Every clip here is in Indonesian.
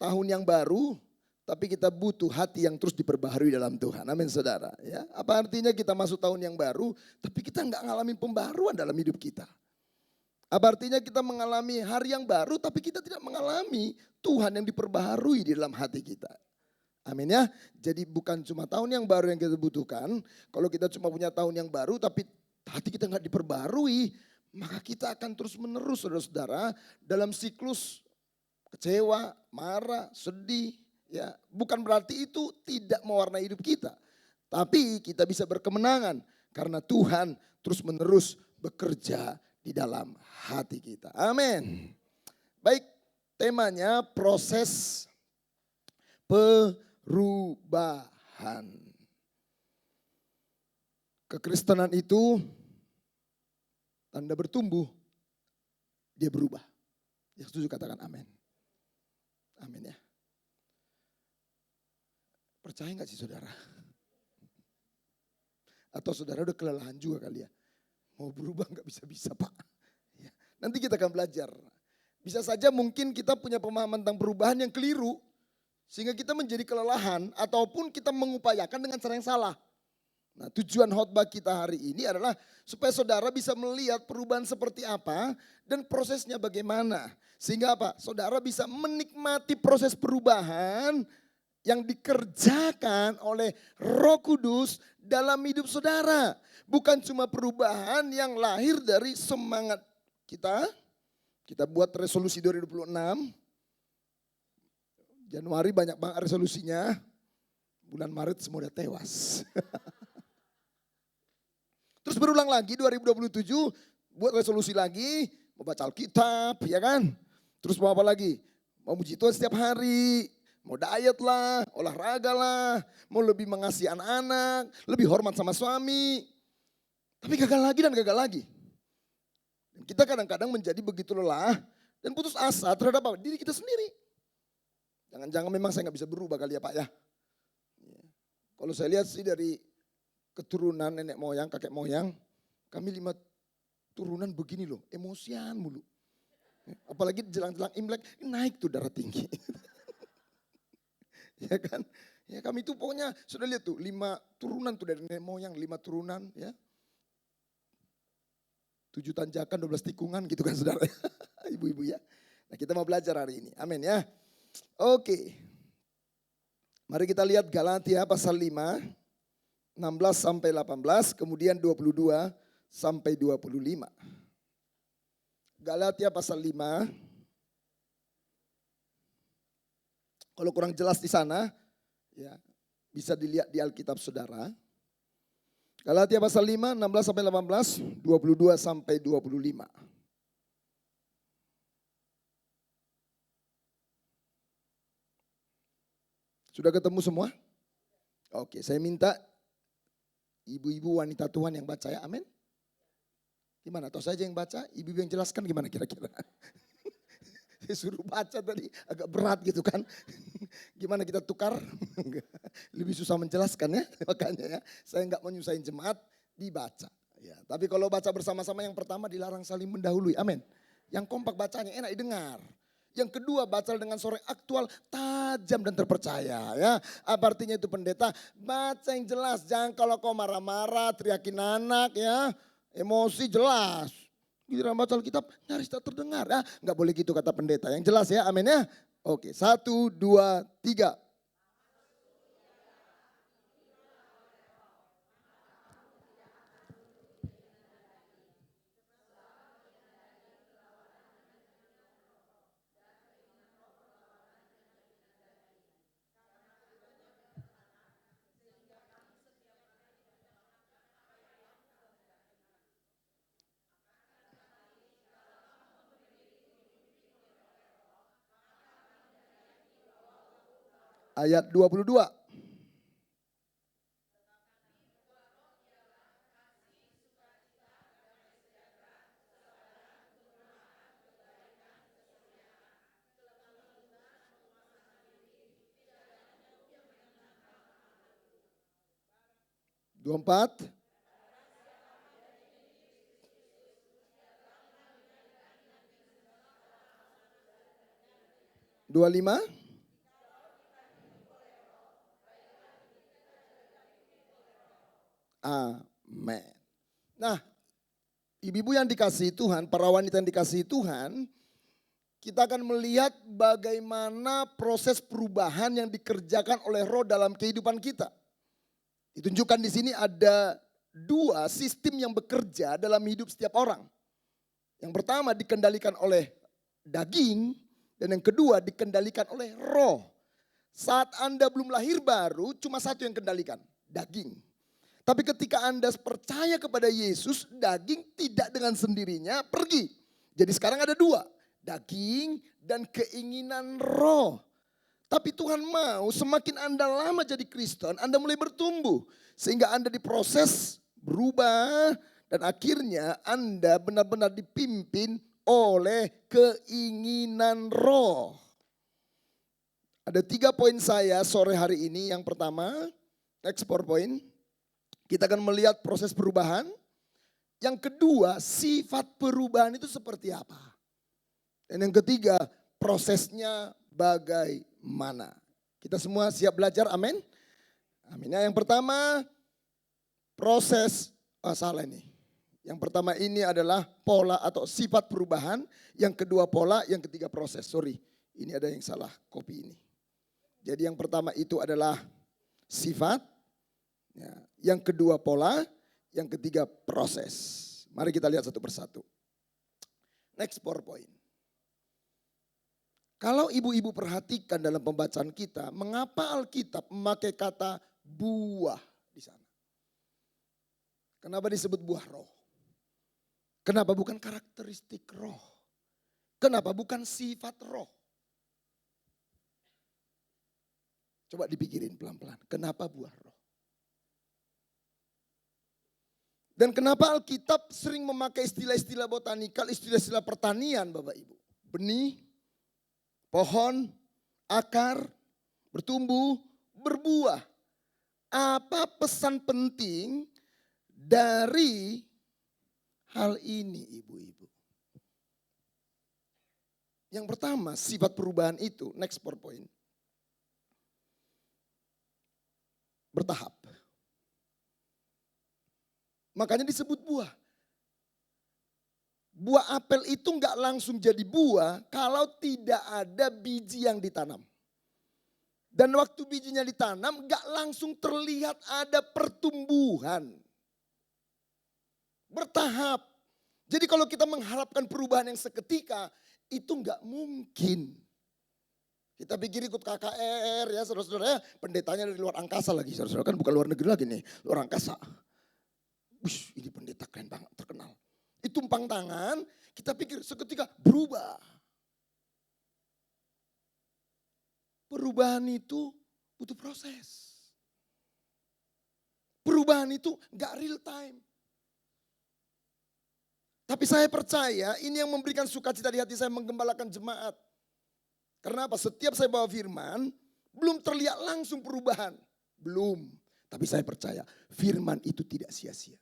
tahun yang baru, tapi kita butuh hati yang terus diperbaharui dalam Tuhan. Amin saudara. Ya, apa artinya kita masuk tahun yang baru, tapi kita nggak ngalamin pembaruan dalam hidup kita. Apa artinya kita mengalami hari yang baru, tapi kita tidak mengalami Tuhan yang diperbaharui di dalam hati kita. Amin ya. Jadi bukan cuma tahun yang baru yang kita butuhkan. Kalau kita cuma punya tahun yang baru, tapi hati kita nggak diperbaharui, maka kita akan terus menerus saudara-saudara dalam siklus kecewa, marah, sedih. Ya, bukan berarti itu tidak mewarnai hidup kita. Tapi kita bisa berkemenangan karena Tuhan terus menerus bekerja di dalam hati kita. Amin. Baik, temanya proses perubahan. Kekristenan itu tanda bertumbuh, dia berubah. Yang setuju katakan amin. Amin ya. Percaya gak sih saudara? Atau saudara udah kelelahan juga kali ya. Mau berubah gak bisa-bisa Pak. Ya, nanti kita akan belajar. Bisa saja mungkin kita punya pemahaman tentang perubahan yang keliru. Sehingga kita menjadi kelelahan ataupun kita mengupayakan dengan cara yang salah. Nah, tujuan khotbah kita hari ini adalah supaya saudara bisa melihat perubahan seperti apa dan prosesnya bagaimana. Sehingga apa? Saudara bisa menikmati proses perubahan yang dikerjakan oleh Roh Kudus dalam hidup saudara. Bukan cuma perubahan yang lahir dari semangat kita. Kita buat resolusi 2026. Januari banyak banget resolusinya. Bulan Maret semua udah tewas. Terus berulang lagi 2027 buat resolusi lagi. Mau baca Alkitab ya kan. Terus mau apa lagi? Mau puji Tuhan setiap hari. Mau diet lah, olahraga lah, mau lebih mengasihi anak-anak, lebih hormat sama suami. Tapi gagal lagi dan gagal lagi. Dan kita kadang-kadang menjadi begitu lelah dan putus asa terhadap apa? Diri kita sendiri. Jangan-jangan memang saya gak bisa berubah kali ya Pak ya. Kalau saya lihat sih dari keturunan nenek moyang, kakek moyang, kami 5 turunan begini loh, emosian mulu. Apalagi jelang-jelang Imlek, naik tuh darah tinggi. Ya kan, ya kami itu pokoknya sudah lihat tuh 5 turunan tuh dari nenek moyang, 5 turunan ya. 7 tanjakan, 12 tikungan gitu kan saudara. Ibu-ibu ya. Nah kita mau belajar hari ini, amin ya. Oke, mari kita lihat Galatia pasal 5, 16 sampai 18, kemudian 22 sampai 25. Galatia pasal 5. Kalau kurang jelas di sana, ya bisa dilihat di Alkitab saudara. Galatia pasal 5, 16 sampai 18, 22 sampai 25. Sudah ketemu semua? Oke, saya minta ibu-ibu wanita Tuhan yang baca ya, amin. Gimana, atau saja yang baca, ibu-ibu yang jelaskan gimana kira-kira? Suruh baca tadi agak berat gitu kan. Gimana kita tukar? Lebih susah menjelaskan ya. Makanya ya saya nggak menyusahin jemaat dibaca. Ya, tapi kalau baca bersama-sama yang pertama dilarang saling mendahului. Amin. Yang kompak bacanya enak didengar. Yang kedua baca dengan suara aktual, tajam dan terpercaya ya. Apa artinya itu pendeta? Baca yang jelas, jangan kalau kau marah-marah, teriakin anak ya. Emosi jelas. Giliran baca Alkitab nyaris tak terdengar ya. Enggak boleh gitu kata pendeta. Yang jelas ya, amin ya. Oke, 1, 2, 3. Ayat 22. Dua empat. Dua lima. Amin. Nah, ibu-ibu yang dikasihi Tuhan, para wanita yang dikasihi Tuhan, kita akan melihat bagaimana proses perubahan yang dikerjakan oleh Roh dalam kehidupan kita. Ditunjukkan di sini ada dua sistem yang bekerja dalam hidup setiap orang. Yang pertama dikendalikan oleh daging dan yang kedua dikendalikan oleh roh. Saat Anda belum lahir baru cuma satu yang kendalikan, daging. Tapi ketika Anda percaya kepada Yesus, daging tidak dengan sendirinya pergi. Jadi sekarang ada dua, daging dan keinginan roh. Tapi Tuhan mau semakin Anda lama jadi Kristen, Anda mulai bertumbuh. Sehingga Anda diproses berubah dan akhirnya Anda benar-benar dipimpin oleh keinginan roh. Ada 3 poin saya sore hari ini. Yang pertama, next PowerPoint. Kita akan melihat proses perubahan. Yang kedua, sifat perubahan itu seperti apa. Dan yang ketiga, prosesnya bagaimana. Kita semua siap belajar, amin? Amin. Yang pertama, proses, salah ini. Yang pertama ini adalah pola atau sifat perubahan. Yang kedua pola, yang ketiga proses. Sorry, ini ada yang salah copy ini. Jadi yang pertama itu adalah sifat. Ya, yang kedua pola, yang ketiga proses. Mari kita lihat satu persatu. Next PowerPoint. Kalau ibu-ibu perhatikan dalam pembacaan kita, mengapa Alkitab memakai kata buah di sana? Kenapa disebut buah roh? Kenapa bukan karakteristik roh? Kenapa bukan sifat roh? Coba dipikirin pelan-pelan. Kenapa buah roh? Dan kenapa Alkitab sering memakai istilah-istilah botanikal, istilah-istilah pertanian Bapak Ibu. Benih, pohon, akar, bertumbuh, berbuah. Apa pesan penting dari hal ini ibu-ibu? Yang pertama sifat perubahan itu, next PowerPoint. Bertahap. Makanya disebut buah. Buah apel itu enggak langsung jadi buah kalau tidak ada biji yang ditanam. Dan waktu bijinya ditanam enggak langsung terlihat ada pertumbuhan. Bertahap. Jadi kalau kita mengharapkan perubahan yang seketika itu enggak mungkin. Kita pikir ikut KKR ya saudara-saudara ya, pendetanya dari luar angkasa lagi saudara-saudara, kan bukan luar negeri lagi nih, luar angkasa. Wih, ini pendeta keren banget, terkenal. Itu tumpang tangan, kita pikir seketika berubah. Perubahan itu butuh proses. Perubahan itu gak real time. Tapi saya percaya ini yang memberikan sukacita di hati saya menggembalakan jemaat. Karena apa? Setiap saya bawa firman, belum terlihat langsung perubahan. Belum. Tapi saya percaya firman itu tidak sia-sia.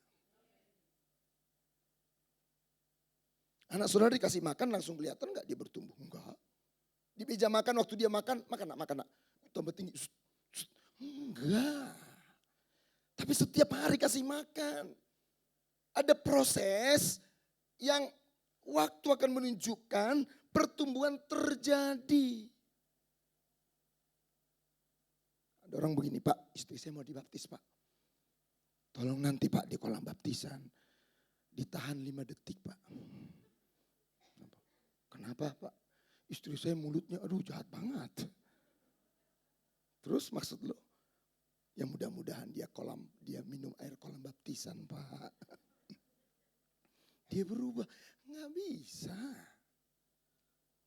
Anak saudara dikasih makan langsung kelihatan enggak dia bertumbuh? Enggak. Di meja makan waktu dia makan nak. Tambah tinggi. Enggak. Tapi setiap hari kasih makan. Ada proses yang waktu akan menunjukkan pertumbuhan terjadi. Ada orang begini, Pak, istri saya mau dibaptis, Pak. Tolong nanti Pak di kolam baptisan ditahan 5 detik, Pak. Kenapa Pak? Istri saya mulutnya aduh jahat banget. Terus maksud lo? Ya mudah-mudahan dia minum air kolam baptisan Pak. Dia berubah. Nggak bisa.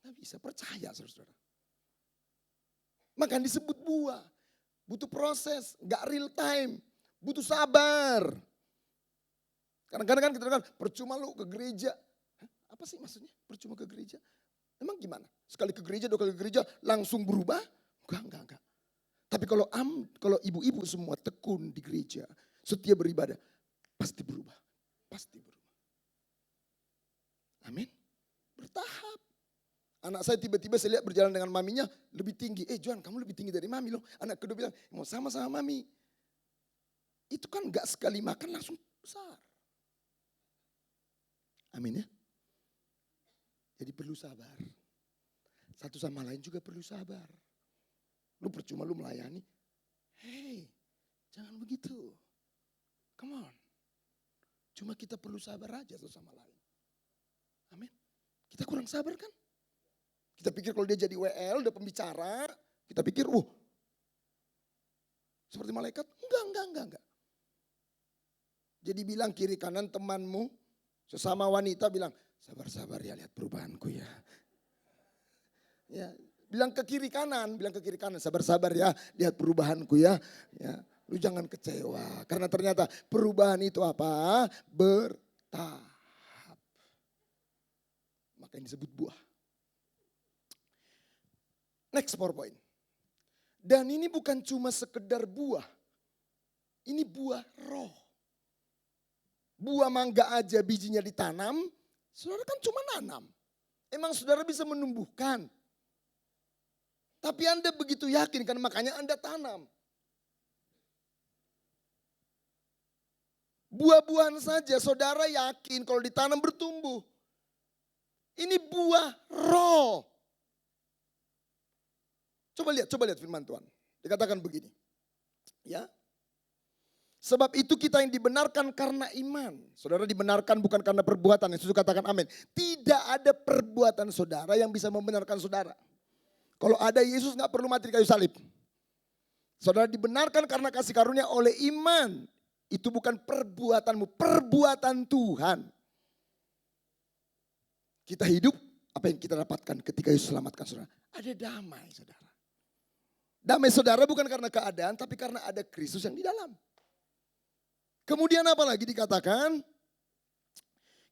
Nggak bisa percaya saudara-saudara. Maka disebut buah. Butuh proses, nggak real time. Butuh sabar. Kadang-kadang kan kita katakan percuma lu ke gereja. Apa sih maksudnya percuma ke gereja? Emang gimana? Sekali ke gereja, 2 kali ke gereja langsung berubah? Enggak. Tapi kalau ibu-ibu semua tekun di gereja, setia beribadah, pasti berubah. Pasti berubah. Amin. Bertahap. Anak saya tiba-tiba saya lihat berjalan dengan maminya lebih tinggi. Johan kamu lebih tinggi dari mami loh. Anak kedua bilang mau sama-sama mami. itu kan gak sekali makan langsung besar. Amin ya. Jadi perlu sabar. Satu sama lain juga perlu sabar. Lu percuma lu melayani. Hey, jangan begitu. Come on. Cuma kita perlu sabar aja satu sama lain. Amin. Kita kurang sabar kan? Kita pikir kalau dia jadi WL, udah pembicara, kita pikir, seperti malaikat. Enggak. Jadi bilang kiri kanan temanmu, sesama wanita bilang, sabar-sabar ya lihat perubahanku ya. Ya, bilang ke kiri kanan, sabar-sabar ya lihat perubahanku ya. Ya, lu jangan kecewa, karena ternyata perubahan itu apa? Bertahap. Makanya disebut buah. Next PowerPoint. Dan ini bukan cuma sekedar buah. Ini buah roh. Buah mangga aja bijinya ditanam, saudara kan cuma nanam. Emang saudara bisa menumbuhkan. Tapi Anda begitu yakin kan makanya Anda tanam. Buah-buahan saja saudara yakin kalau ditanam bertumbuh. Ini buah roh. Coba lihat firman Tuhan. Dikatakan begini. Ya. Sebab itu kita yang dibenarkan karena iman. Saudara dibenarkan bukan karena perbuatan. Yesus katakan amin. Tidak ada perbuatan saudara yang bisa membenarkan saudara. Kalau ada Yesus gak perlu mati di kayu salib. Saudara dibenarkan karena kasih karunia oleh iman. Itu bukan perbuatanmu, perbuatan Tuhan. Kita hidup, apa yang kita dapatkan ketika Yesus selamatkan saudara? Ada damai saudara. Damai saudara bukan karena keadaan, tapi karena ada Kristus yang di dalam. Kemudian apa lagi dikatakan?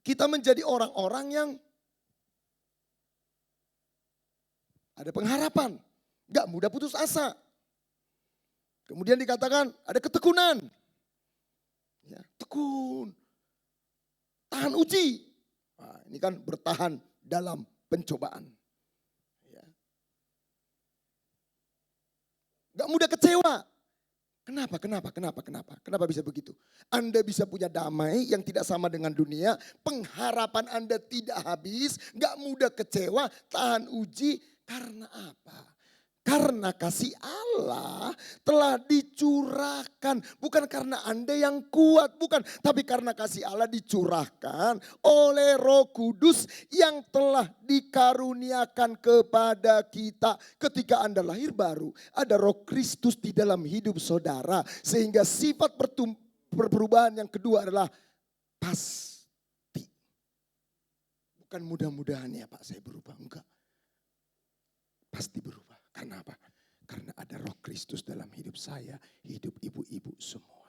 Kita menjadi orang-orang yang ada pengharapan. Gak mudah putus asa. Kemudian dikatakan ada ketekunan. Ya, tekun. Tahan uji. Nah, ini kan bertahan dalam pencobaan. Ya. Gak mudah kecewa. Kenapa bisa begitu? Anda bisa punya damai yang tidak sama dengan dunia. Pengharapan Anda tidak habis. Gak mudah kecewa, tahan uji. Karena apa? Karena kasih Allah telah dicurahkan. Bukan karena Anda yang kuat, bukan. Tapi karena kasih Allah dicurahkan oleh Roh Kudus yang telah dikaruniakan kepada kita. Ketika Anda lahir baru, ada Roh Kristus di dalam hidup saudara. Sehingga sifat perubahan yang kedua adalah pasti. Bukan mudah-mudahan ya Pak saya berubah, enggak. Pasti berubah. Karena apa? Karena ada Roh Kristus dalam hidup saya, hidup ibu-ibu semua.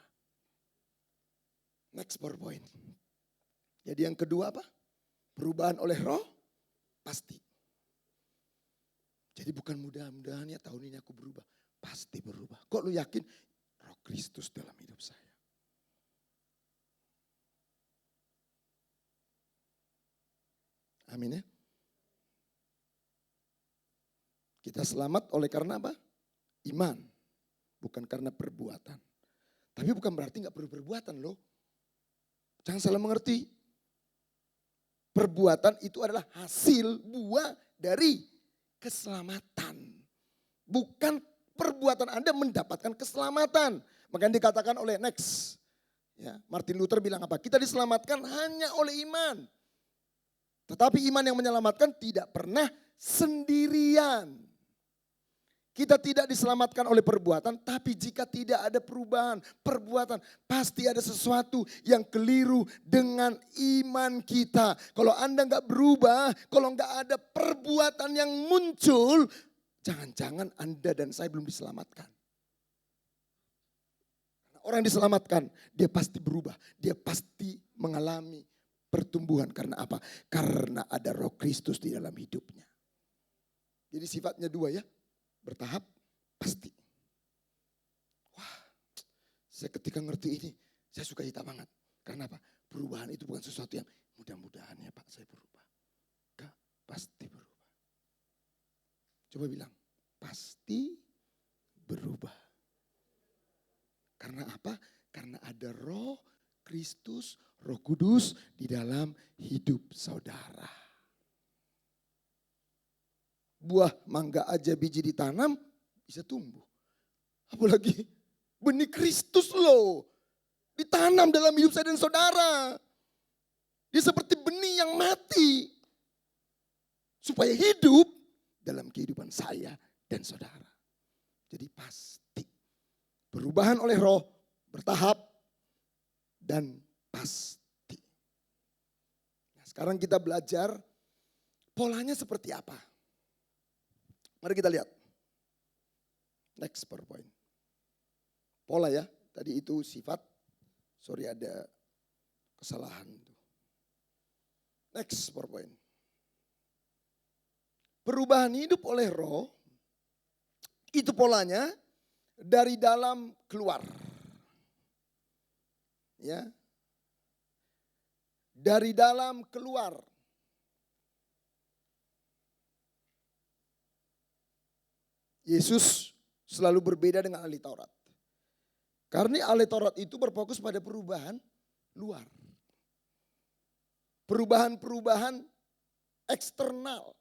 Next PowerPoint. Jadi yang kedua apa? Perubahan oleh Roh pasti. Jadi bukan mudah-mudahan ya tahun ini aku berubah. Pasti berubah. Kok lu yakin? Roh Kristus dalam hidup saya. Amin ya. Kita selamat oleh karena apa? Iman. Bukan karena perbuatan. Tapi bukan berarti gak perlu perbuatan loh. Jangan salah mengerti. Perbuatan itu adalah hasil buah dari keselamatan. Bukan perbuatan Anda mendapatkan keselamatan. Makanya dikatakan oleh next. Ya, Martin Luther bilang apa? Kita diselamatkan hanya oleh iman. Tetapi iman yang menyelamatkan tidak pernah sendirian. Kita tidak diselamatkan oleh perbuatan, tapi jika tidak ada perubahan, perbuatan, pasti ada sesuatu yang keliru dengan iman kita. Kalau Anda nggak berubah, kalau nggak ada perbuatan yang muncul, jangan-jangan Anda dan saya belum diselamatkan. Orang yang diselamatkan, dia pasti berubah, dia pasti mengalami pertumbuhan. Karena apa? Karena ada Roh Kristus di dalam hidupnya. Jadi sifatnya dua ya. Bertahap pasti. Wah, saya ketika ngerti ini, saya suka cita banget. Karena apa? Perubahan itu bukan sesuatu yang mudah-mudahan ya Pak saya berubah. Enggak, pasti berubah. Coba bilang, pasti berubah. Karena apa? Karena ada Roh Kristus, Roh Kudus di dalam hidup saudara. Buah mangga aja biji ditanam bisa tumbuh. Apalagi benih Kristus loh. Ditanam dalam hidup saya dan saudara. Dia seperti benih yang mati. Supaya hidup dalam kehidupan saya dan saudara. Jadi pasti perubahan oleh Roh bertahap dan pasti. Nah, sekarang kita belajar polanya seperti apa. Mari kita lihat. Next PowerPoint. Pola ya, tadi itu sifat. Sorry ada kesalahan. Next PowerPoint. Perubahan hidup oleh Roh, itu polanya dari dalam keluar. Ya. Dari dalam keluar. Yesus selalu berbeda dengan ahli Taurat. Karena ahli Taurat itu berfokus pada perubahan luar. Perubahan-perubahan eksternal.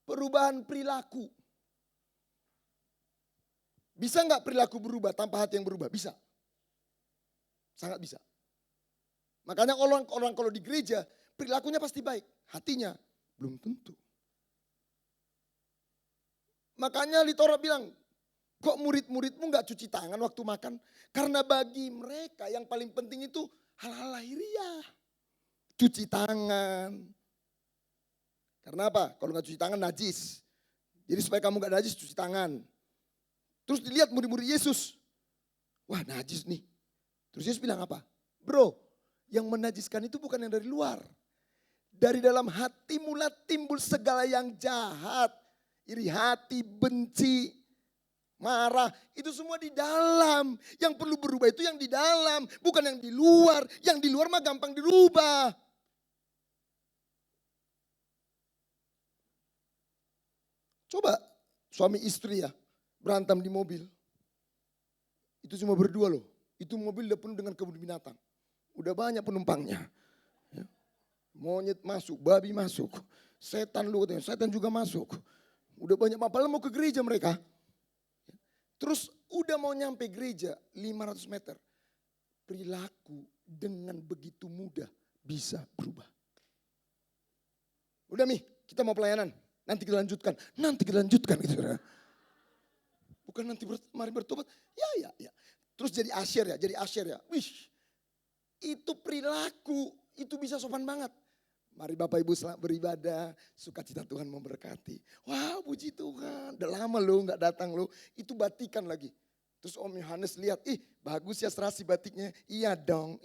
Perubahan perilaku. Bisa nggak perilaku berubah tanpa hati yang berubah? Bisa. Sangat bisa. Makanya orang kalau di gereja perilakunya pasti baik. Hatinya belum tentu. Makanya ahli Taurat bilang, kok murid-muridmu nggak cuci tangan waktu makan? Karena bagi mereka yang paling penting itu hal-hal lahiriah. Cuci tangan. Karena apa? Kalau nggak cuci tangan najis. Jadi supaya kamu nggak najis cuci tangan. Terus dilihat murid-murid Yesus. Wah najis nih. Terus Yesus bilang apa? Bro, yang menajiskan itu bukan yang dari luar. Dari dalam hati mulai timbul segala yang jahat. Iri hati, benci, marah. Itu semua di dalam. Yang perlu berubah itu yang di dalam. Bukan yang di luar. Yang di luar mah gampang dirubah. Coba suami istri ya berantem di mobil. Itu cuma berdua loh. Itu mobil udah penuh dengan kebun binatang. Udah banyak penumpangnya. Ya. Monyet masuk, babi masuk. Setan lu katanya, setan juga masuk. Udah banyak padahal mau ke gereja mereka. Terus udah mau nyampe gereja 500 meter. Perilaku dengan begitu mudah bisa berubah. Udah Mi, kita mau pelayanan. Nanti kita lanjutkan. Nanti kita lanjutkan gitu. Bukan nanti mari bertobat. Ya. Terus jadi asyir ya. Wih, itu perilaku, itu bisa sopan banget. Mari Bapak Ibu beribadah, sukacita Tuhan memberkati. Wow puji Tuhan, udah lama lo gak datang lo. Itu batikan lagi. Terus Om Yohanes lihat, ih bagus ya serasi batiknya. Iya dong.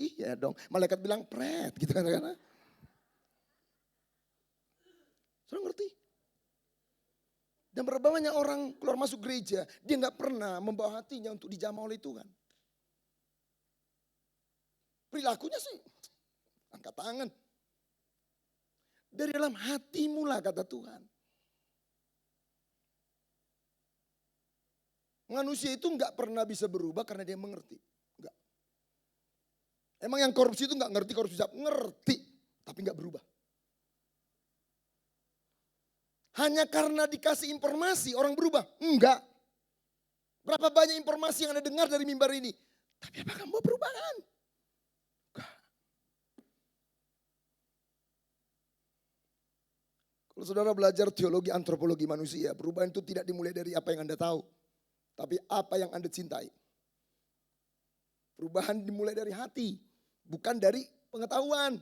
Malaikat bilang pret gitu kan. Saudara ngerti? Dan berapa banyak orang keluar masuk gereja, dia gak pernah membawa hatinya untuk dijamah oleh Tuhan. Perilakunya sih, angkat tangan. Dari dalam hatimu lah kata Tuhan. Manusia itu gak pernah bisa berubah karena dia mengerti. Enggak. Emang yang korupsi itu gak ngerti korupsi, ngerti tapi gak berubah. Hanya karena dikasih informasi orang berubah? Enggak. Berapa banyak informasi yang Anda dengar dari mimbar ini? Tapi apakah mau perubahan? Enggak. Kalau saudara belajar teologi antropologi manusia, perubahan itu tidak dimulai dari apa yang Anda tahu. Tapi apa yang Anda cintai. Perubahan dimulai dari hati, bukan dari pengetahuan.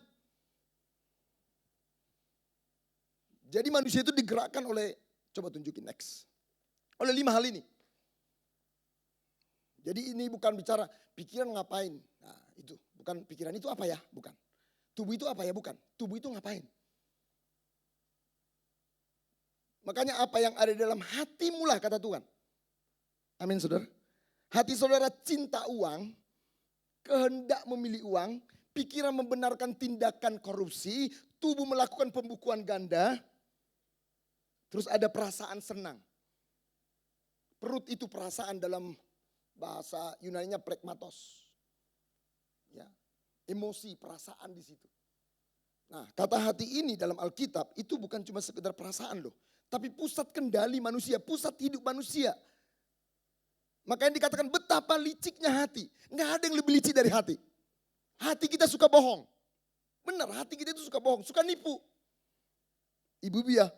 Jadi manusia itu digerakkan oleh, coba tunjukin next. Oleh 5 hal ini. Jadi ini bukan bicara pikiran ngapain. Nah itu, bukan pikiran itu apa ya, bukan. Tubuh itu apa ya, bukan. Tubuh itu ngapain. Makanya apa yang ada di dalam hatimu lah kata Tuhan. Amin saudara. Hati saudara cinta uang, kehendak memilih uang, pikiran membenarkan tindakan korupsi, tubuh melakukan pembukuan ganda, terus ada perasaan senang. Perut itu perasaan dalam bahasa Yunaninya pragmatos. Ya, emosi, perasaan di situ. Nah, kata hati ini dalam Alkitab itu bukan cuma sekedar perasaan loh. Tapi pusat kendali manusia, pusat hidup manusia. Makanya dikatakan betapa liciknya hati. Nggak ada yang lebih licik dari hati. Hati kita suka bohong. Benar, hati kita itu suka bohong, suka nipu. Ibu Bia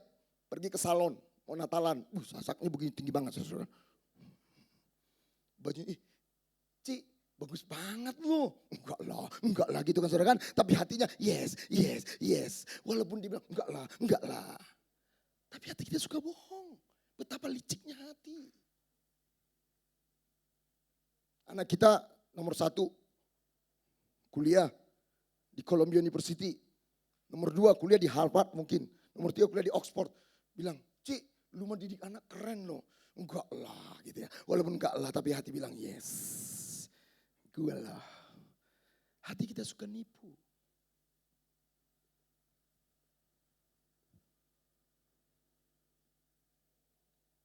pergi ke salon, mau Natalan. Sasaknya begini tinggi banget, saudara. Bajunya, Ci, bagus banget loh. Enggak lah gitu kan saudara kan. Tapi hatinya yes, yes, yes. Walaupun dia bilang enggak lah. Tapi hati kita suka bohong. Betapa liciknya hati. Anak kita nomor 1 kuliah di Columbia University. Nomor 2 kuliah di Harvard mungkin. Nomor 3 kuliah di Oxford. Bilang, Ci, lu mau didik anak keren loh. Enggak lah gitu ya. Walaupun enggak lah tapi hati bilang yes. Gue lah. Hati kita suka nipu.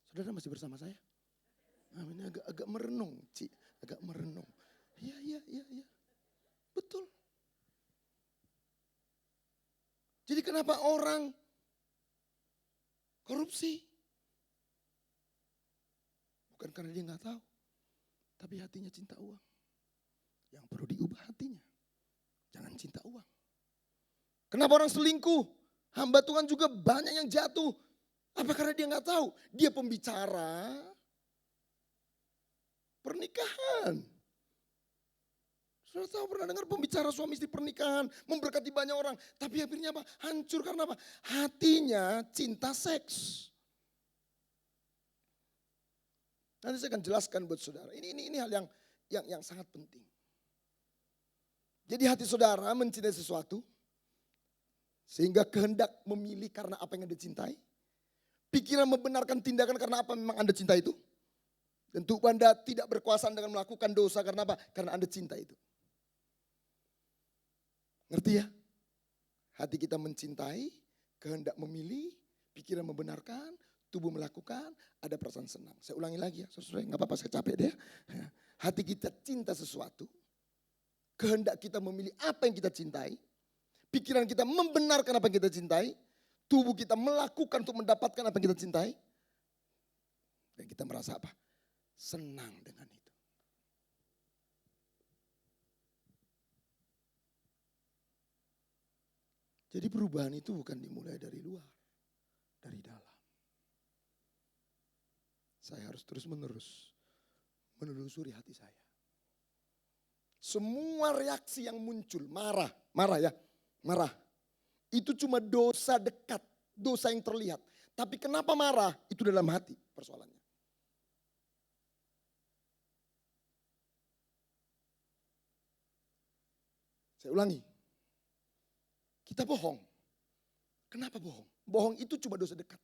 Saudara masih bersama saya? Ini agak merenung, Ci. Agak merenung. Iya. Betul. Jadi kenapa orang korupsi? Bukan karena dia nggak tahu. Tapi hatinya cinta uang. Yang perlu diubah hatinya. Jangan cinta uang. Kenapa orang selingkuh? Hamba Tuhan juga banyak yang jatuh. Apa karena dia nggak tahu? Dia pembicara pernikahan. Sudah tahu pernah dengar pembicara suami istri pernikahan, memberkati banyak orang. Tapi akhirnya apa? Hancur karena apa? Hatinya cinta seks. Nanti saya akan jelaskan buat saudara. Ini hal yang sangat penting. Jadi hati saudara mencintai sesuatu, sehingga kehendak memilih karena apa yang Anda cintai. Pikiran membenarkan tindakan karena apa memang Anda cinta itu. Dan tubuh Anda tidak berkuasa dengan melakukan dosa karena apa? Karena Anda cinta itu. Ngerti ya? Hati kita mencintai, kehendak memilih, pikiran membenarkan, tubuh melakukan, ada perasaan senang. Saya ulangi lagi ya, saudara, nggak apa-apa saya capek deh. Hati kita cinta sesuatu, kehendak kita memilih apa yang kita cintai, pikiran kita membenarkan apa yang kita cintai, tubuh kita melakukan untuk mendapatkan apa yang kita cintai, dan kita merasa apa? Senang dengan itu. Jadi perubahan itu bukan dimulai dari luar, dari dalam. Saya harus terus menerus menelusuri hati saya. Semua reaksi yang muncul, marah ya, marah. Itu cuma dosa dekat, dosa yang terlihat. Tapi kenapa marah? Itu dalam hati persoalannya. Saya ulangi. Kita bohong. Kenapa bohong? Bohong itu cuma dosa dekat.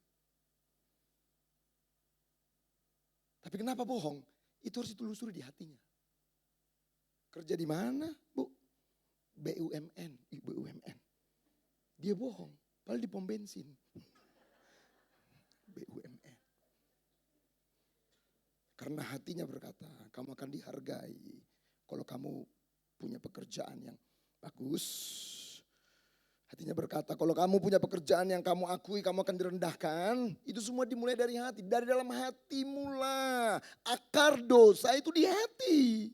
Tapi kenapa bohong? Itu harus ditelusuri di hatinya. Kerja di mana, Bu? BUMN. Dia bohong, padahal di pom bensin. BUMN. Karena hatinya berkata, kamu akan dihargai kalau kamu punya pekerjaan yang bagus. Hatinya berkata, kalau kamu punya pekerjaan yang kamu akui, kamu akan direndahkan. Itu semua dimulai dari hati. Dari dalam hati mula. Akar dosa itu di hati.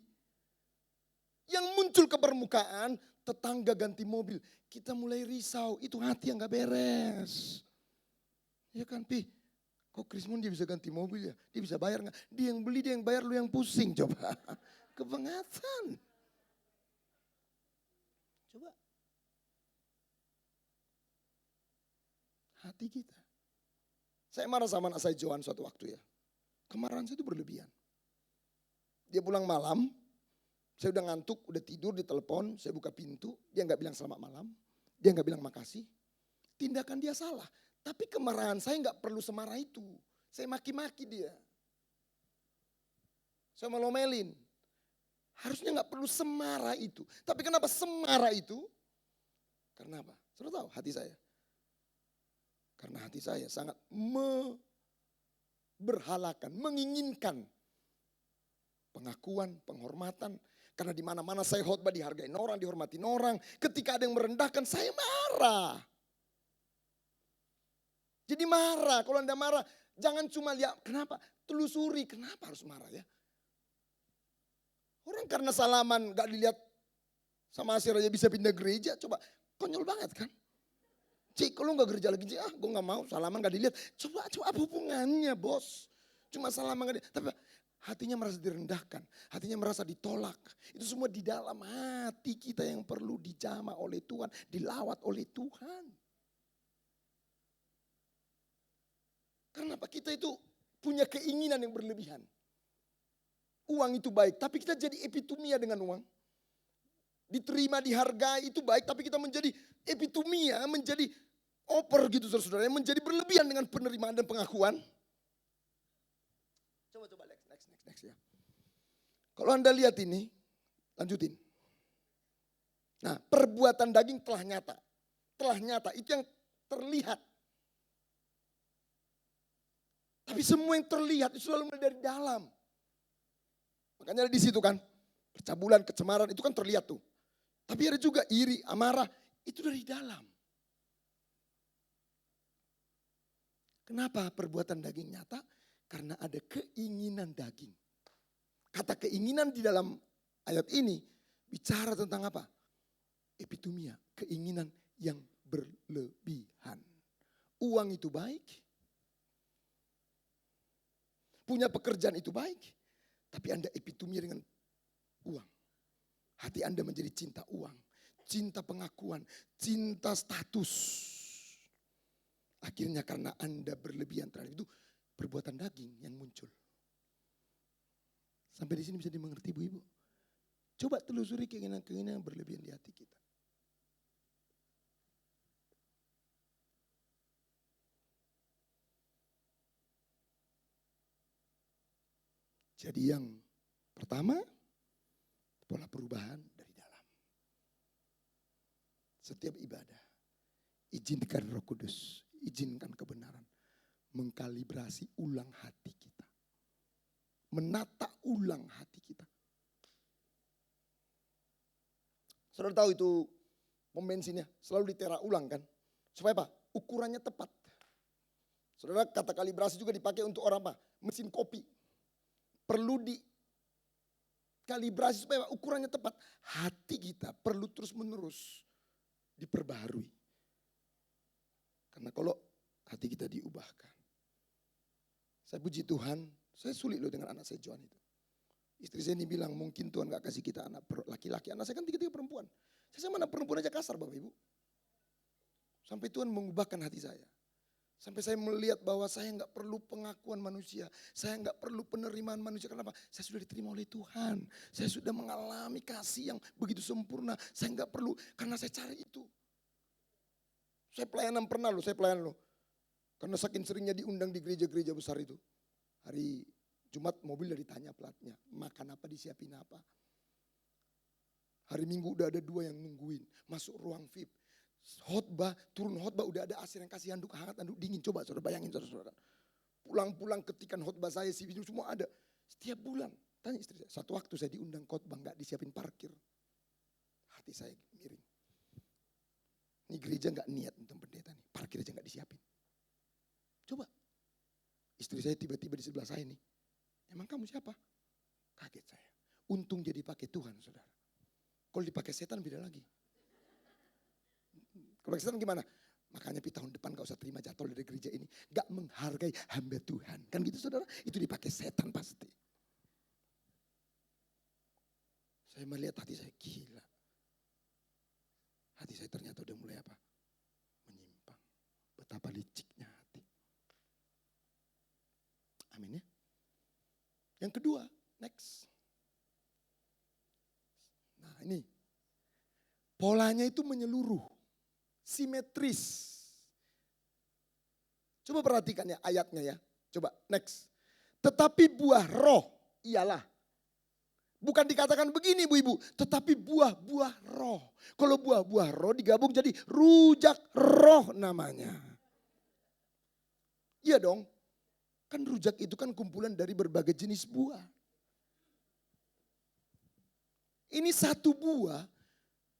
Yang muncul ke permukaan, tetangga ganti mobil. Kita mulai risau, itu hati yang gak beres. Ya kan, Pi? Kok Krismon dia bisa ganti mobil ya? Dia bisa bayar gak? Dia yang beli, dia yang bayar, lu yang pusing coba. Kebangatan. Coba. Hati kita. Saya marah sama anak saya Johan suatu waktu ya. Kemarahan saya itu berlebihan. Dia pulang malam, saya udah ngantuk, udah tidur di telepon, saya buka pintu, dia gak bilang selamat malam, dia gak bilang makasih. Tindakan dia salah, tapi kemarahan saya gak perlu semarah itu. Saya maki-maki dia. Saya melomelin. Harusnya gak perlu semarah itu. Tapi kenapa semarah itu? Karena apa? Saudara tahu hati saya. Karena hati saya sangat berhalakan, menginginkan pengakuan, penghormatan. Karena di mana-mana saya khotbah dihargain orang, dihormatin orang. Ketika ada yang merendahkan, saya marah. Jadi marah, kalau Anda marah, jangan cuma lihat, kenapa? Telusuri, kenapa harus marah ya? Orang karena salaman gak dilihat sama Asir aja bisa pindah gereja, coba konyol banget kan? Cik, kalau gak gereja lagi, Cik, gue gak mau, salaman gak dilihat. Coba apa hubungannya bos? Cuma salaman gak dilihat, tapi hatinya merasa direndahkan, hatinya merasa ditolak. Itu semua di dalam hati kita yang perlu dijamah oleh Tuhan, dilawat oleh Tuhan. Karena apa? Kita itu punya keinginan yang berlebihan. Uang itu baik, tapi kita jadi epitomia dengan uang. Diterima, dihargai itu baik, tapi kita menjadi epitomia, menjadi oper gitu saudara-saudara, menjadi berlebihan dengan penerimaan dan pengakuan. Coba next ya. Kalau Anda lihat ini, lanjutin. Nah, perbuatan daging telah nyata. Telah nyata, itu yang terlihat. Tapi semua yang terlihat itu selalu mulai dari dalam. Makanya di situ kan, percabulan, kecemaran itu kan terlihat tuh. Tapi ada juga iri, amarah, itu dari dalam. Kenapa perbuatan daging nyata? Karena ada keinginan daging. Kata keinginan di dalam ayat ini bicara tentang apa? Epitomia, keinginan yang berlebihan. Uang itu baik. Punya pekerjaan itu baik. Tapi Anda epitomia dengan uang. Hati Anda menjadi cinta uang. Cinta pengakuan. Cinta status. Akhirnya karena Anda berlebihan terhadap itu. Perbuatan daging yang muncul. Sampai di sini bisa dimengerti ibu-ibu. Coba telusuri keinginan-keinginan yang berlebihan di hati kita. Jadi yang pertama, pola perubahan dari dalam. Setiap ibadah, izinkan Roh Kudus, izinkan kebenaran, mengkalibrasi ulang hati kita. Menata ulang hati kita. Saudara tahu itu pom bensinnya selalu ditera ulang kan? Supaya apa? Ukurannya tepat. Saudara, kata kalibrasi juga dipakai untuk orang apa? Mesin kopi. Perlu dikalibrasi supaya ukurannya tepat. Hati kita perlu terus menerus diperbaharui. Karena kalau hati kita diubahkan. Saya puji Tuhan, saya sulit loh dengan anak saya Johan itu. Istri saya ini bilang mungkin Tuhan gak kasih kita anak laki-laki. Anak saya kan 3 perempuan. Saya sama anak perempuan aja kasar Bapak Ibu. Sampai Tuhan mengubahkan hati saya. Sampai saya melihat bahwa saya nggak perlu pengakuan manusia. Saya nggak perlu penerimaan manusia. Kenapa? Saya sudah diterima oleh Tuhan. Saya sudah mengalami kasih yang begitu sempurna. Saya nggak perlu, karena saya cari itu. Saya pelayanan pernah loh, saya pelayanan loh. Karena saking seringnya diundang di gereja-gereja besar itu. Hari Jumat mobil udah ditanya platnya. Makan apa, disiapin apa. Hari Minggu udah ada 2 yang nungguin. Masuk ruang VIP. Khotbah, turun khotbah udah ada asir yang kasih handuk hangat, handuk dingin. Coba saudara bayangin saudara. Pulang-pulang ketikan khotbah saya, CV semua ada. Setiap bulan, tanya istri saya. Satu waktu saya diundang khotbah gak disiapin parkir. Hati saya miring. Ini gereja gak niat untuk pendeta nih, parkir aja gak disiapin. Coba, istri saya tiba-tiba di sebelah saya nih. Emang kamu siapa? Kaget saya. Untung jadi pakai Tuhan saudara. Kalau dipakai setan beda lagi. Kalau Kristen gimana? Makanya tahun depan gak usah terima jadwal dari gereja ini. Gak menghargai hamba Tuhan. Kan gitu saudara? Itu dipakai setan pasti. Saya melihat hati saya gila. Hati saya ternyata udah mulai apa? Menyimpang. Betapa liciknya hati. Amin ya. Yang kedua, next. Nah ini. Polanya itu menyeluruh. Simetris. Coba perhatikan ya ayatnya ya. Coba next. Tetapi buah roh ialah. Bukan dikatakan begini ibu-ibu. Tetapi buah-buah roh. Kalau buah-buah roh digabung jadi rujak roh namanya. Iya dong. Kan rujak itu kan kumpulan dari berbagai jenis buah. Ini satu buah,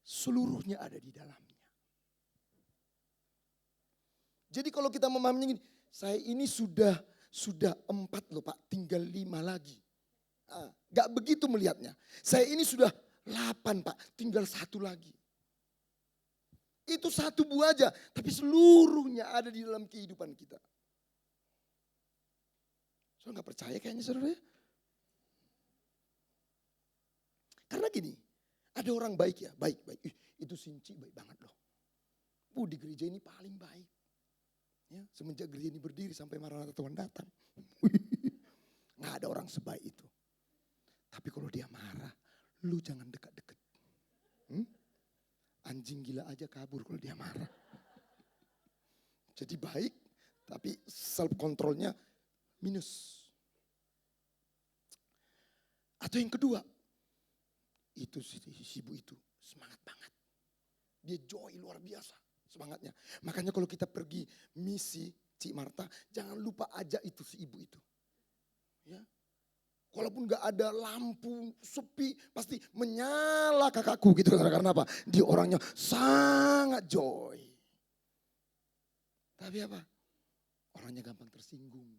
seluruhnya ada di dalamnya. Jadi kalau kita memahaminya gini, saya ini sudah 4 loh Pak, tinggal 5 lagi. Gak begitu melihatnya. Saya ini sudah 8 Pak, tinggal 1 lagi. Itu satu buah aja, tapi seluruhnya ada di dalam kehidupan kita. Saudara gak percaya kayaknya saudara ya? Karena gini, ada orang baik ya, baik. Itu Sinci baik banget loh. Di gereja ini paling baik. Ya, semenjak gereja ini berdiri sampai Maranatha Tuhan datang. Gak ada orang sebaik itu. Tapi kalau dia marah, lu jangan dekat-dekat. Anjing gila aja kabur kalau dia marah. Jadi baik, tapi self controlnya minus. Atau yang kedua, itu si ibu itu semangat banget. Dia joy luar biasa semangatnya. Makanya kalau kita pergi misi Cik Marta, jangan lupa ajak itu si ibu itu. Ya. Walaupun gak ada lampu, sepi, pasti menyala kakakku gitu. Karena apa? Dia orangnya sangat joy. Tapi apa? Orangnya gampang tersinggung.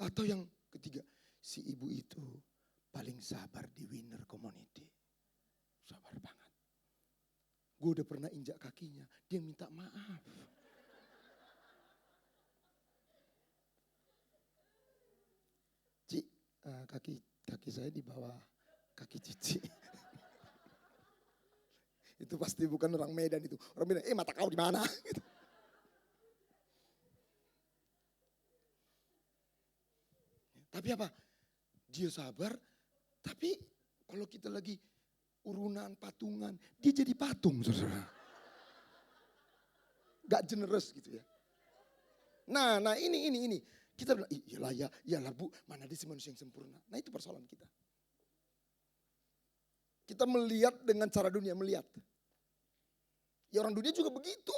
Atau yang ketiga, si ibu itu paling sabar di winner community. Sabar banget. Gue udah pernah injak kakinya, dia minta maaf. Ci, kaki saya di bawah kaki Cici. Itu pasti bukan orang Medan itu. Orang Medan, mata kau di mana? Gitu. Tapi apa? Dia sabar, tapi kalau kita lagi urunan patungan, dia jadi patung, saudara. Gak generous gitu ya. Nah ini. Kita bilang, iyalah bu, mana ada si manusia yang sempurna. Nah itu persoalan kita. Kita melihat dengan cara dunia melihat. Ya orang dunia juga begitu.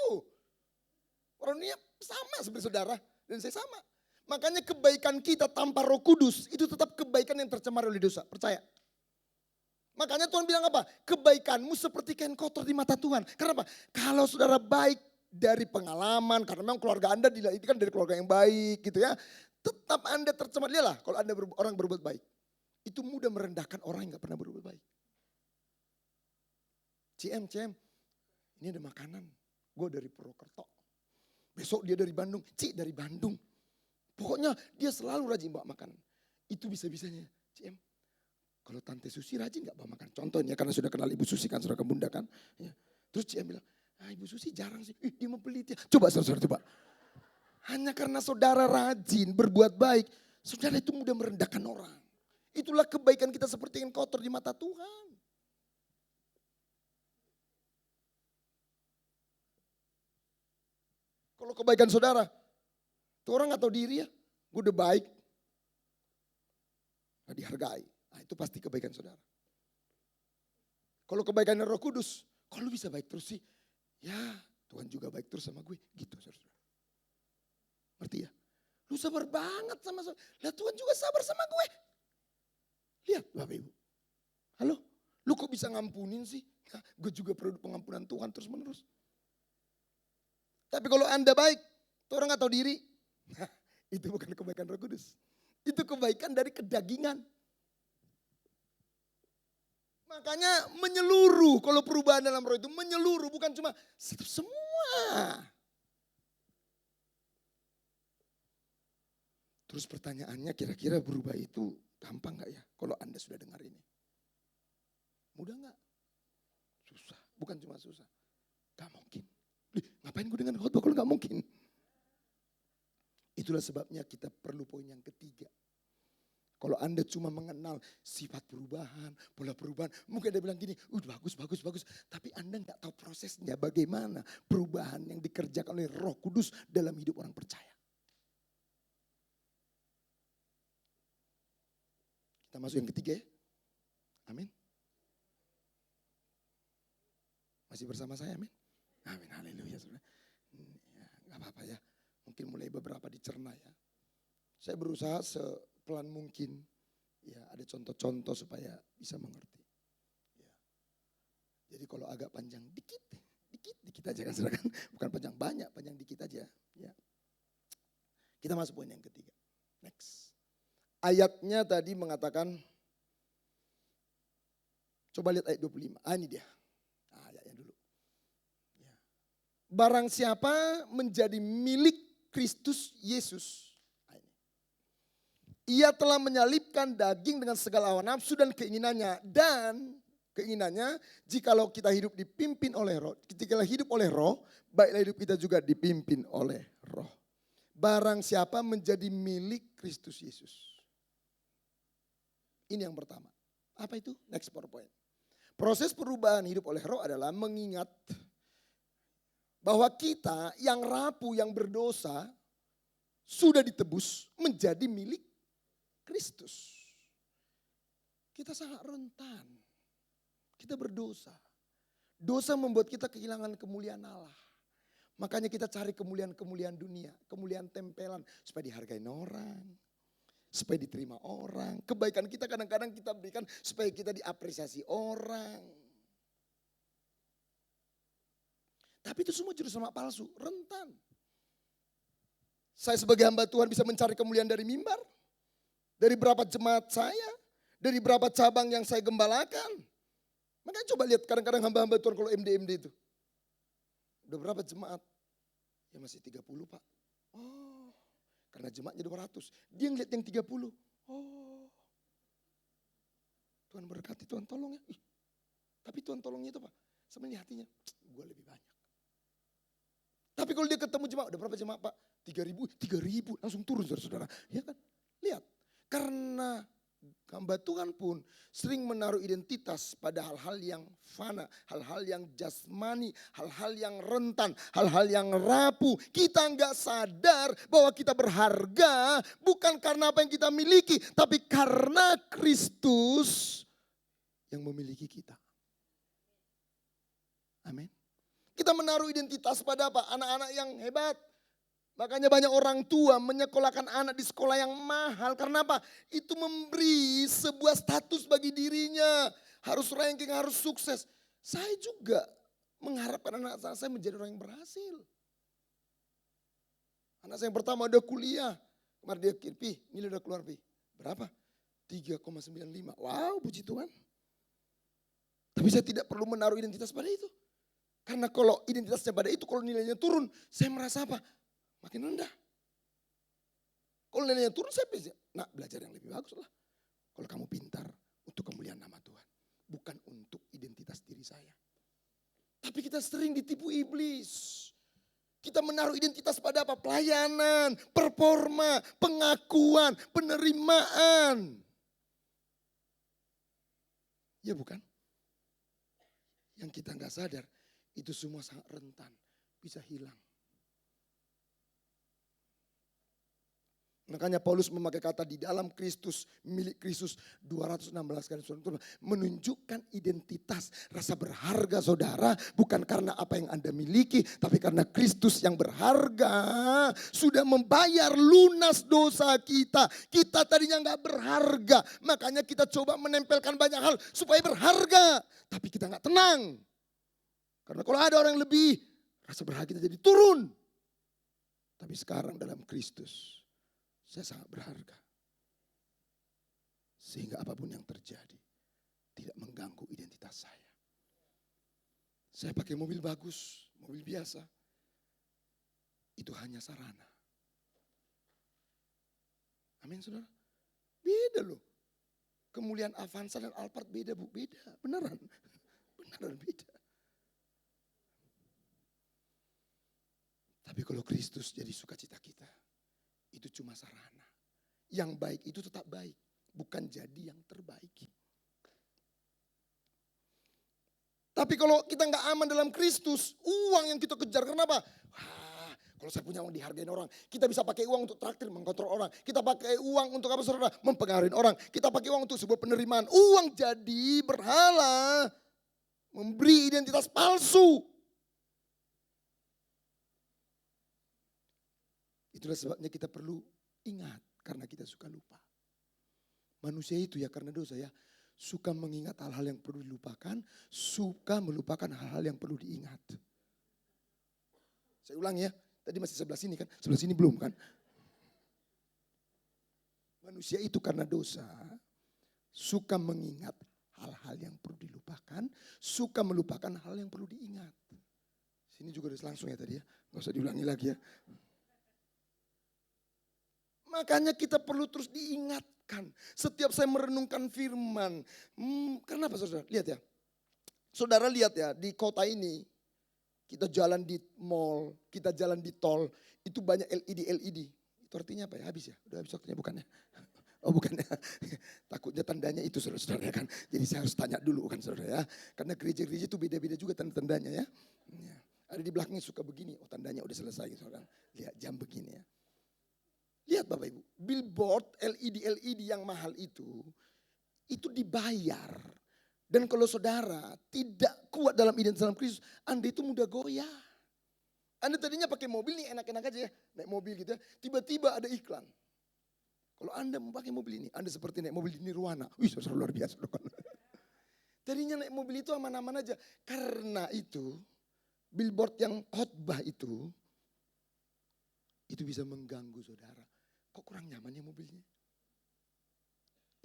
Orang dunia sama seperti saudara dan saya sama. Makanya kebaikan kita tanpa Roh Kudus itu tetap kebaikan yang tercemar oleh dosa. Percaya. Makanya Tuhan bilang apa? Kebaikanmu seperti kain kotor di mata Tuhan. Karena apa? Kalau saudara baik dari pengalaman, karena memang keluarga Anda ini kan dari keluarga yang baik gitu ya. Tetap Anda tercemar. Lihatlah kalau Anda orang berbuat baik. Itu mudah merendahkan orang yang gak pernah berbuat baik. CM, ini ada makanan. Gue dari Purwokerto. Besok dia dari Bandung. Cik dari Bandung. Pokoknya dia selalu rajin bawa makanan. Itu bisa-bisanya. CM, kalau Tante Susi rajin gak bawa makan? Contohnya karena sudah kenal Ibu Susi kan, saudara Bunda kan. Ya. Terus CM bilang, Ibu Susi jarang sih. Dia mau beli dia. Coba saudara coba. Hanya karena saudara rajin berbuat baik. Saudara itu mudah merendahkan orang. Itulah kebaikan kita seperti yang kotor di mata Tuhan. Kalau kebaikan saudara, tuh orang gak tahu diri ya, gue udah baik, gak dihargai. Nah itu pasti kebaikan saudara. Kalau kebaikan Roh Kudus, kalau lu bisa baik terus sih, ya Tuhan juga baik terus sama gue, gitu saudara. Ngerti ya? Lu sabar banget sama saudara, lah Tuhan juga sabar sama gue. Lihat Bapak Ibu, halo, lu kok bisa ngampunin sih? Nah, gue juga perlu pengampunan Tuhan terus menerus. Tapi kalau Anda baik, tuh orang gak tahu diri. Nah, itu bukan kebaikan Roh Kudus. Itu kebaikan dari kedagingan. Makanya menyeluruh, kalau perubahan dalam roh itu menyeluruh, bukan cuma semua. Terus pertanyaannya kira-kira berubah itu gampang gak ya kalau Anda sudah dengar ini? Mudah gak? Susah, bukan cuma susah. Gak mungkin. Ngapain gue dengan khotbah kalau gak mungkin? Itulah sebabnya kita perlu poin yang ketiga. Kalau Anda cuma mengenal sifat perubahan, pola perubahan, mungkin Anda bilang gini, bagus. Tapi Anda gak tahu prosesnya bagaimana perubahan yang dikerjakan oleh Roh Kudus dalam hidup orang percaya. Kita masuk yang ketiga ya. Amin. Masih bersama saya, amin. Amin, haleluya. Ya, gak apa-apa ya, mungkin mulai beberapa dicerna ya. Saya berusaha sepelan mungkin Ya, ada contoh-contoh supaya bisa mengerti. Ya. Jadi kalau agak panjang dikit aja kan, saudara kan? Bukan panjang banyak, panjang dikit aja. Ya. Kita masuk poin yang ketiga. Next. Ayatnya tadi mengatakan, coba lihat ayat 25. Ini dia. Ayatnya dulu. Ya. Barang siapa menjadi milik Kristus Yesus, ia telah menyalibkan daging dengan segala hawa nafsu dan keinginannya. Dan keinginannya, jikalau kita hidup dipimpin oleh roh, ketika hidup oleh roh, baiklah hidup kita juga dipimpin oleh roh. Barang siapa menjadi milik Kristus Yesus. Ini yang pertama. Apa itu? Next PowerPoint. Proses perubahan hidup oleh roh adalah mengingat bahwa kita yang rapuh, yang berdosa, sudah ditebus menjadi milik Kristus. Kita sangat rentan. Kita berdosa. Dosa membuat kita kehilangan kemuliaan Allah. Makanya kita cari kemuliaan-kemuliaan dunia. Kemuliaan tempelan supaya dihargai orang. Supaya diterima orang. Kebaikan kita kadang-kadang kita berikan supaya kita diapresiasi orang. Tapi itu semua juru selamat palsu. Rentan. Saya sebagai hamba Tuhan bisa mencari kemuliaan dari mimbar. Dari berapa jemaat saya. Dari berapa cabang yang saya gembalakan. Makanya coba lihat kadang-kadang hamba-hamba Tuhan kalau MD itu. Udah berapa jemaat? Ya masih 30 Pak. Oh, karena jemaatnya 200. Dia ngeliat yang 30. Oh, Tuhan berkati, Tuhan tolong ya. Tapi Tuhan tolongnya itu Pak. Sebenarnya hatinya, gue lebih banyak. Tapi kalau dia ketemu jemaat, udah berapa jemaat Pak? 3.000 langsung turun saudara-saudara. Ya kan? Lihat, karena hamba Tuhan pun sering menaruh identitas pada hal-hal yang fana, hal-hal yang jasmani, hal-hal yang rentan, hal-hal yang rapuh. Kita nggak sadar bahwa kita berharga bukan karena apa yang kita miliki, tapi karena Kristus yang memiliki kita. Amin. Kita menaruh identitas pada apa? Anak-anak yang hebat. Makanya banyak orang tua menyekolahkan anak di sekolah yang mahal. Karena apa? Itu memberi sebuah status bagi dirinya. Harus ranking, harus sukses. Saya juga mengharapkan anak saya menjadi orang yang berhasil. Anak saya yang pertama udah kuliah. Kemarin dia, Pi, nilai udah keluar Pi. Berapa? 3,95. Wow, puji Tuhan. Tapi saya tidak perlu menaruh identitas pada itu. Karena kalau identitasnya pada itu, kalau nilainya turun, saya merasa apa? Makin rendah. Kalau nilainya turun saya bisa, belajar yang lebih bagus lah. Kalau kamu pintar untuk kemuliaan nama Tuhan. Bukan untuk identitas diri saya. Tapi kita sering ditipu iblis. Kita menaruh identitas pada apa? Pelayanan, performa, pengakuan, penerimaan. Ya bukan? Yang kita nggak sadar, itu semua sangat rentan. Bisa hilang. Makanya Paulus memakai kata di dalam Kristus, milik Kristus 216 kali. Menunjukkan identitas, rasa berharga saudara. Bukan karena apa yang Anda miliki, tapi karena Kristus yang berharga. Sudah membayar lunas dosa kita. Kita tadinya gak berharga. Makanya kita coba menempelkan banyak hal supaya berharga. Tapi kita gak tenang. Karena kalau ada orang yang lebih, rasa berharga kita jadi turun. Tapi sekarang dalam Kristus, saya sangat berharga. Sehingga apapun yang terjadi tidak mengganggu identitas saya. Saya pakai mobil bagus, mobil biasa. Itu hanya sarana. Amin saudara. Beda loh. Kemuliaan Avanza dan Alphard beda Bu. Beda, beneran. Beneran beda. Tapi kalau Kristus jadi sukacita kita, itu cuma sarana. Yang baik itu tetap baik. Bukan jadi yang terbaik. Tapi kalau kita nggak aman dalam Kristus, uang yang kita kejar. Kenapa? Kalau saya punya uang dihargain orang. Kita bisa pakai uang untuk traktir, mengkontrol orang. Kita pakai uang untuk apa saudara? Mempengaruhi orang. Kita pakai uang untuk sebuah penerimaan. Uang jadi berhala. Memberi identitas palsu. Itulah sebabnya kita perlu ingat karena kita suka lupa. Manusia itu ya karena dosa ya, suka mengingat hal-hal yang perlu dilupakan, suka melupakan hal-hal yang perlu diingat. Saya ulang ya, tadi masih sebelah sini kan, sebelah sini belum kan. Manusia itu karena dosa, suka mengingat hal-hal yang perlu dilupakan, suka melupakan hal yang perlu diingat. Sini juga udah langsung ya tadi ya, gak usah diulangi lagi ya. Makanya kita perlu terus diingatkan. Setiap saya merenungkan firman. Kenapa saudara? Lihat ya. Saudara lihat ya, di kota ini, kita jalan di mall, kita jalan di tol, itu banyak LED. Itu artinya apa ya? Habis ya? Udah habis waktunya bukannya? Oh bukan ya, takutnya tandanya itu saudara-saudara kan. Jadi saya harus tanya dulu kan saudara ya. Karena gereja-gereja itu beda-beda juga tanda-tandanya ya. Ya. Ada di belakangnya suka begini, oh tandanya udah selesai saudara. Lihat jam begini ya. Lihat Bapak Ibu, billboard LED yang mahal itu dibayar. Dan kalau saudara tidak kuat dalam identitas dalam Kristus, Anda itu mudah goyah. Anda tadinya pakai mobil nih enak-enak aja ya, naik mobil gitu ya, tiba-tiba ada iklan. Kalau Anda memakai mobil ini, Anda seperti naik mobil di Nirwana. Wih, saudara luar biasa. Tadinya naik mobil itu aman-aman aja. Karena itu, billboard yang khotbah itu bisa mengganggu saudara. Kok kurang nyaman ya mobilnya?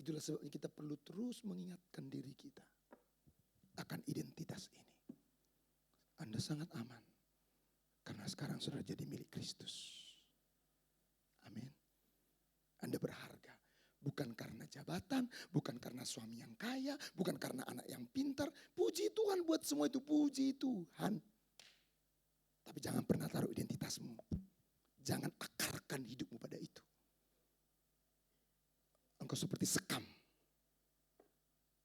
Itulah sebabnya kita perlu terus mengingatkan diri kita akan identitas ini. Anda sangat aman. Karena sekarang sudah jadi milik Kristus. Amin. Anda berharga. Bukan karena jabatan, bukan karena suami yang kaya, bukan karena anak yang pintar. Puji Tuhan buat semua itu, puji Tuhan. Tapi jangan pernah taruh identitasmu. Jangan akarkan hidupmu pada itu. Engkau seperti sekam.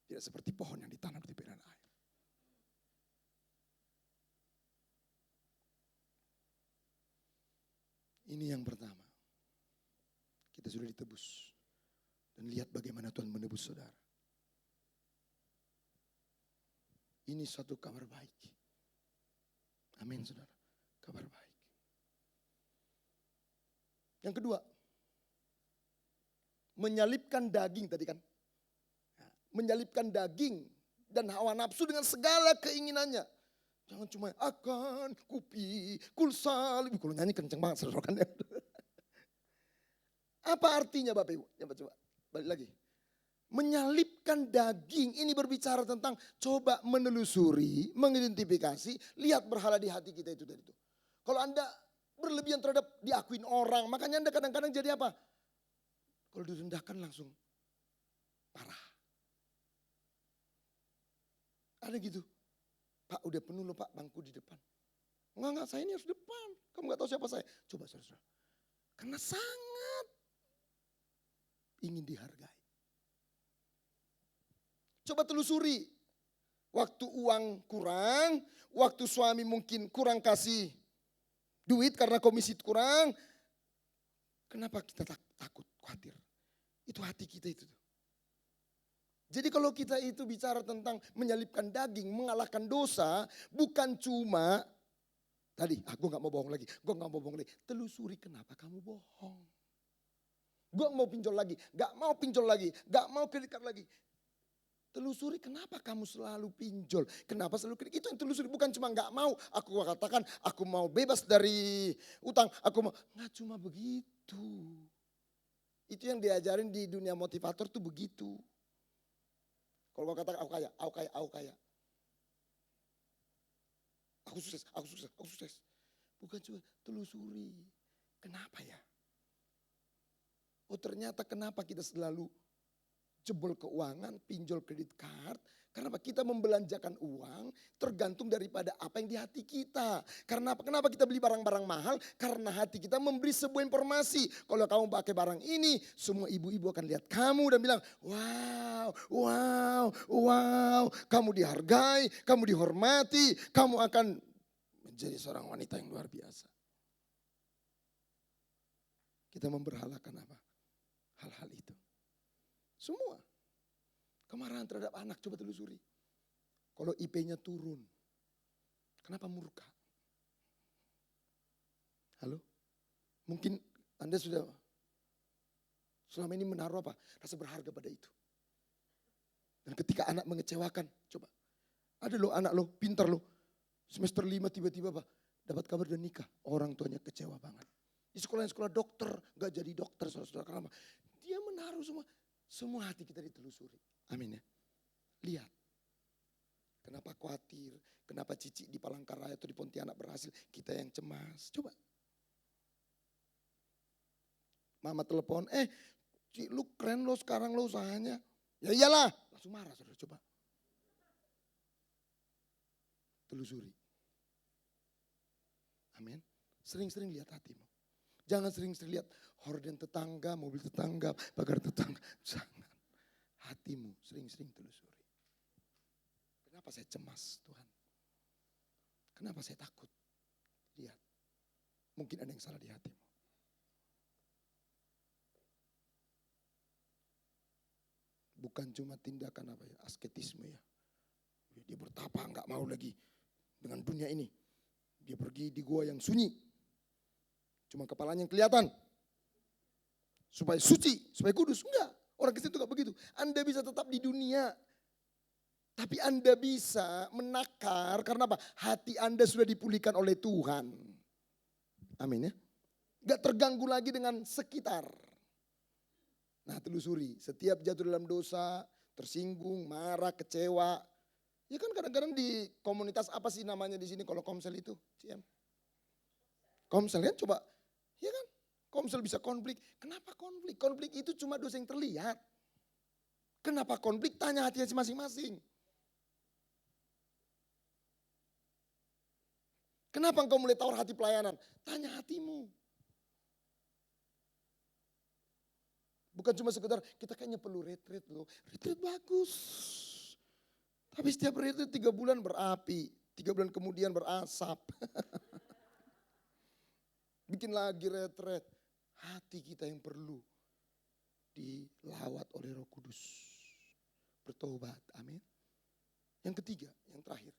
Tidak seperti pohon yang ditanam di pinggiran air. Ini yang pertama. Kita sudah ditebus. Dan lihat bagaimana Tuhan menebus saudara. Ini suatu kabar baik. Amin saudara. Kabar baik. Yang kedua. Menyalipkan daging tadi kan. Menyalipkan daging dan hawa nafsu dengan segala keinginannya. Jangan cuma akan kul salib. Kalau nyanyi kenceng banget saudara kan. Apa artinya Bapak Ibu? Coba balik lagi. Menyalipkan daging ini berbicara tentang coba menelusuri, mengidentifikasi, lihat berhala di hati kita itu tadi itu. Kalau Anda berlebihan terhadap diakuin orang, makanya Anda kadang-kadang jadi apa? Kalau direndahkan langsung parah. Ada gitu. Pak udah penuh loh Pak bangku di depan. Enggak saya ini harus depan. Kamu gak tahu siapa saya. Coba saudara. Karena sangat ingin dihargai. Coba telusuri. Waktu uang kurang, waktu suami mungkin kurang kasih duit karena komisi kurang. Kenapa kita takut, khawatir? Itu hati kita itu. Jadi kalau kita itu bicara tentang menyalipkan daging, mengalahkan dosa, bukan cuma tadi, gue gak mau bohong lagi, telusuri kenapa kamu bohong. Gue mau pinjol lagi, gak mau pinjol lagi, gak mau kredit card lagi. Telusuri kenapa kamu selalu pinjol, kenapa selalu kredit, itu yang telusuri. Bukan cuma gak mau, aku katakan aku mau bebas dari utang, aku mau, gak cuma begitu. Itu yang diajarin di dunia motivator tuh begitu. Kalau kau katakan aku kaya. Aku sukses. Bukan cuma telusuri. Kenapa ya? Oh ternyata kenapa kita selalu jebol keuangan, pinjol kredit card. Karena kita membelanjakan uang tergantung daripada apa yang di hati kita. Karena apa? Kenapa kita beli barang-barang mahal? Karena hati kita memberi sebuah informasi. Kalau kamu pakai barang ini, semua ibu-ibu akan lihat kamu dan bilang, wow, kamu dihargai, kamu dihormati, kamu akan menjadi seorang wanita yang luar biasa. Kita memberhalakan apa? Hal-hal itu. Semua. Kemarahan terhadap anak coba telusuri. Kalau IP-nya turun. Kenapa murka? Halo? Mungkin Anda sudah Selama ini menaruh apa? Rasa berharga pada itu. Dan ketika anak mengecewakan, coba. Ada loh anak lo, pintar lo. Semester 5 tiba-tiba apa? Dapat kabar dan nikah. Orang tuanya kecewa banget. Di sekolah dokter, gak jadi dokter saudara-saudara. Karena apa? Dia menaruh semua hati kita ditelusuri. Amin ya. Lihat. Kenapa khawatir? Kenapa Cici di Palangkaraya atau di Pontianak berhasil? Kita yang cemas. Coba. Mama telepon, Ci, lu keren lo sekarang lo usahanya. Ya iyalah. Langsung marah saudara, coba. Telusuri. Amin. Sering-sering lihat hatimu. Jangan sering-sering lihat horden tetangga, mobil tetangga, pagar tetangga. Jangan. Hatimu sering-sering telusuri. Kenapa saya cemas Tuhan? Kenapa saya takut? Lihat. Mungkin ada yang salah di hatimu. Bukan cuma tindakan apa ya, asketisme ya. Dia bertapa nggak mau lagi dengan dunia ini. Dia pergi di gua yang sunyi. Cuma kepalanya yang kelihatan. Supaya suci, supaya kudus. Enggak, orang Kristen itu enggak begitu. Anda bisa tetap di dunia. Tapi Anda bisa menakar karena apa? Hati Anda sudah dipulihkan oleh Tuhan. Amin ya. Enggak terganggu lagi dengan sekitar. Nah telusuri, setiap jatuh dalam dosa, tersinggung, marah, kecewa. Ya kan kadang-kadang di komunitas apa sih namanya di sini kalau komsel itu? CM. Komsel kan coba, ya kan? Komsel bisa konflik. Kenapa konflik? Konflik itu cuma dosa yang terlihat. Kenapa konflik? Tanya hati masing-masing. Kenapa engkau mulai tawar hati pelayanan? Tanya hatimu. Bukan cuma sekedar kita kayaknya perlu retreat loh. Retreat bagus. Tapi setiap retreat 3 bulan berapi. 3 bulan kemudian berasap. Bikin lagi retreat. Hati kita yang perlu dilawat oleh Roh Kudus. Bertobat. Amin. Yang ketiga, yang terakhir.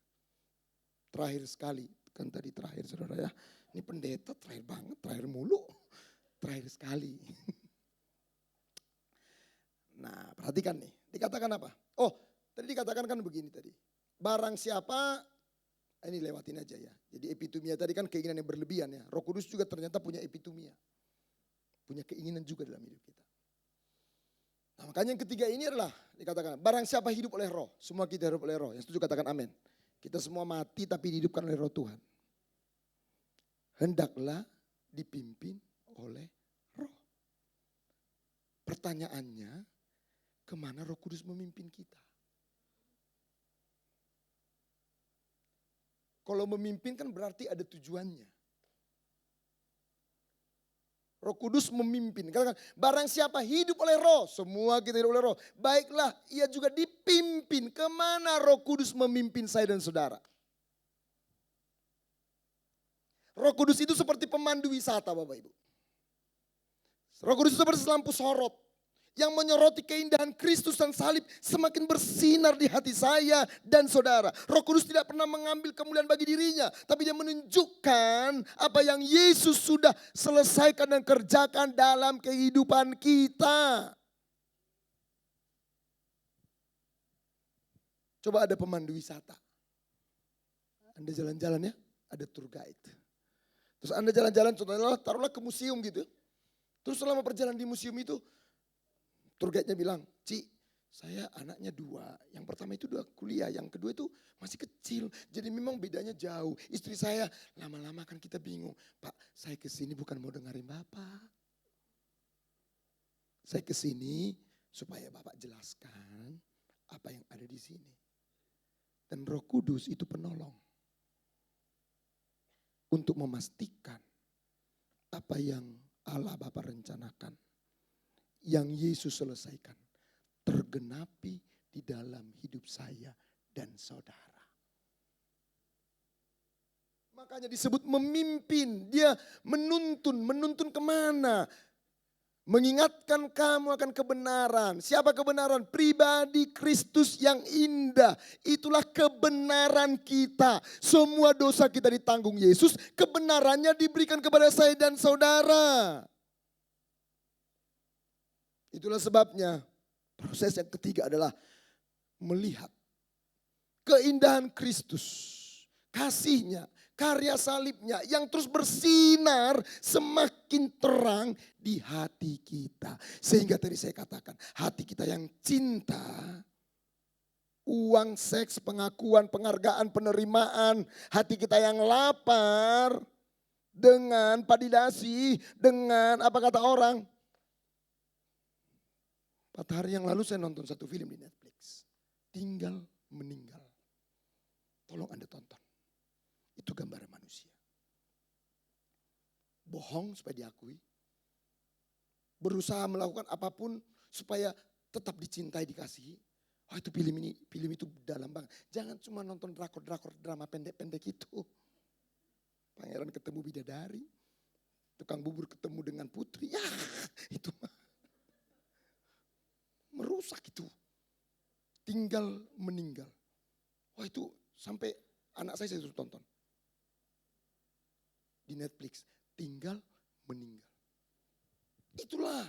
Terakhir sekali. Kan tadi terakhir saudara ya. Ini pendeta terakhir banget, terakhir mulu. Terakhir sekali. Nah perhatikan nih, dikatakan apa? Oh tadi dikatakan kan begini tadi. Barang siapa, ini lewatin aja ya. Jadi epitumia tadi kan keinginan yang berlebihan ya. Roh Kudus juga ternyata punya epitumia. Punya keinginan juga dalam hidup kita. Nah makanya yang ketiga ini adalah dikatakan barang siapa hidup oleh roh. Semua kita hidup oleh roh. Yang setuju katakan amin. Kita semua mati tapi dihidupkan oleh roh Tuhan. Hendaklah dipimpin oleh roh. Pertanyaannya, kemana Roh Kudus memimpin kita? Kalau memimpin kan berarti ada tujuannya. Roh Kudus memimpin. Katakan, barang siapa hidup oleh roh, semua kita hidup oleh roh. Baiklah, ia juga dipimpin. Kemana Roh Kudus memimpin saya dan saudara? Roh Kudus itu seperti pemandu wisata Bapak Ibu. Roh Kudus itu seperti lampu sorot. Yang menyoroti keindahan Kristus dan salib semakin bersinar di hati saya dan saudara. Roh Kudus tidak pernah mengambil kemuliaan bagi dirinya. Tapi dia menunjukkan apa yang Yesus sudah selesaikan dan kerjakan dalam kehidupan kita. Coba ada pemandu wisata. Anda jalan-jalan ya, ada tour guide. Terus Anda jalan-jalan, contohnya taruhlah ke museum gitu. Terus selama perjalanan di museum itu, tour guide-nya bilang, Ci, saya anaknya 2. Yang pertama itu 2 kuliah, yang kedua itu masih kecil. Jadi memang bedanya jauh. Istri saya lama-lama kan kita bingung. Pak, saya kesini bukan mau dengerin Bapak. Saya kesini supaya Bapak jelaskan apa yang ada di sini. Dan Roh Kudus itu penolong. Untuk memastikan apa yang Allah Bapa rencanakan. Yang Yesus selesaikan. Tergenapi di dalam hidup saya dan saudara. Makanya disebut memimpin. Dia menuntun kemana? Mengingatkan kamu akan kebenaran. Siapa kebenaran? Pribadi Kristus yang indah. Itulah kebenaran kita. Semua dosa kita ditanggung Yesus. Kebenarannya diberikan kepada saya dan saudara. Itulah sebabnya proses yang ketiga adalah melihat keindahan Kristus, kasihnya, karya salibnya yang terus bersinar semakin terang di hati kita. Sehingga tadi saya katakan hati kita yang cinta, uang, seks, pengakuan, penghargaan, penerimaan, hati kita yang lapar dengan validasi, dengan apa kata orang. 4 hari yang lalu saya nonton satu film di Netflix. Tinggal meninggal. Tolong Anda tonton. Itu gambaran manusia. Bohong supaya diakui. Berusaha melakukan apapun supaya tetap dicintai, dikasihi. Oh itu film itu dalam banget. Jangan cuma nonton drakor-drakor drama pendek-pendek itu. Pangeran ketemu bidadari. Tukang bubur ketemu dengan putri. Ya itu mah. Merusak itu. Tinggal meninggal. Wah itu sampai anak saya suruh tonton. Di Netflix. Tinggal meninggal. Itulah.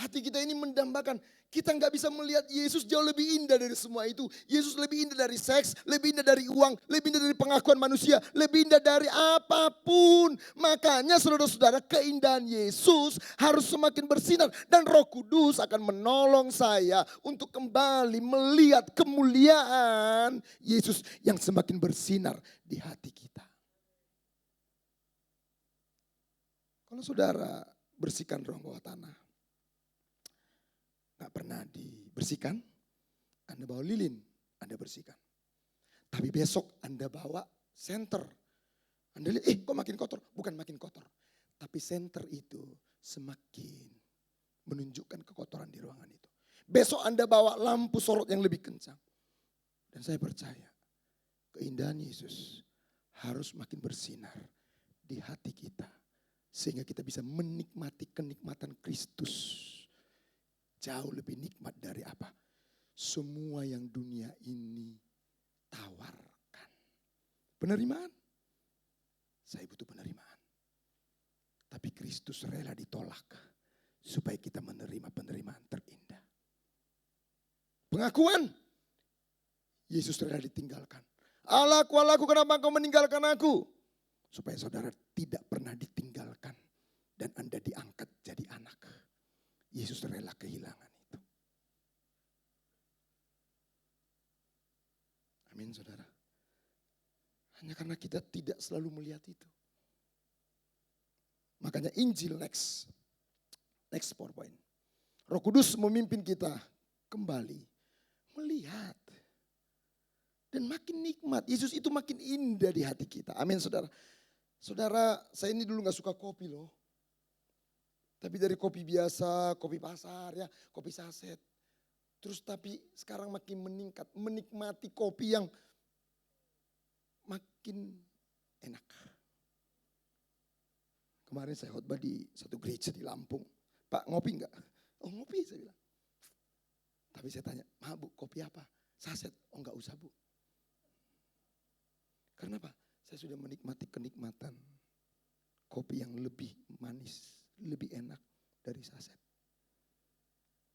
Hati kita ini mendambakan. Kita nggak bisa melihat Yesus jauh lebih indah dari semua itu. Yesus lebih indah dari seks, lebih indah dari uang, lebih indah dari pengakuan manusia, lebih indah dari apapun. Makanya saudara-saudara, keindahan Yesus harus semakin bersinar. Dan Roh Kudus akan menolong saya untuk kembali melihat kemuliaan Yesus yang semakin bersinar di hati kita. Kalau saudara bersihkan ruang bawah tanah, gak pernah dibersihkan, Anda bawa lilin, Anda bersihkan. Tapi besok Anda bawa senter. Anda lihat, kok makin kotor? Bukan makin kotor. Tapi senter itu semakin menunjukkan kekotoran di ruangan itu. Besok Anda bawa lampu sorot yang lebih kencang. Dan saya percaya, keindahan Yesus harus makin bersinar di hati kita. Sehingga kita bisa menikmati kenikmatan Kristus. Jauh lebih nikmat dari apa? Semua yang dunia ini tawarkan. Penerimaan. Saya butuh penerimaan. Tapi Kristus rela ditolak. Supaya kita menerima penerimaan terindah. Pengakuan. Yesus rela ditinggalkan. Allahku, kenapa engkau meninggalkan aku? Supaya saudara tidak pernah ditinggalkan. Dan Anda diangkat jadi anak. Yesus rela kehilangan itu. Amin saudara. Hanya karena kita tidak selalu melihat itu. Makanya Injil next PowerPoint. Roh Kudus memimpin kita kembali melihat. Dan makin nikmat. Yesus itu makin indah di hati kita. Amin saudara. Saudara, saya ini dulu gak suka kopi loh. Tapi dari kopi biasa, kopi pasar ya, kopi saset. Terus tapi sekarang makin meningkat, menikmati kopi yang makin enak. Kemarin saya khotbah di satu gereja di Lampung. Pak ngopi enggak? Oh ngopi saya bilang. Tapi saya tanya, Bu kopi apa? Saset, oh enggak usah Bu. Karena apa? Saya sudah menikmati kenikmatan kopi yang lebih manis. Lebih enak dari saset.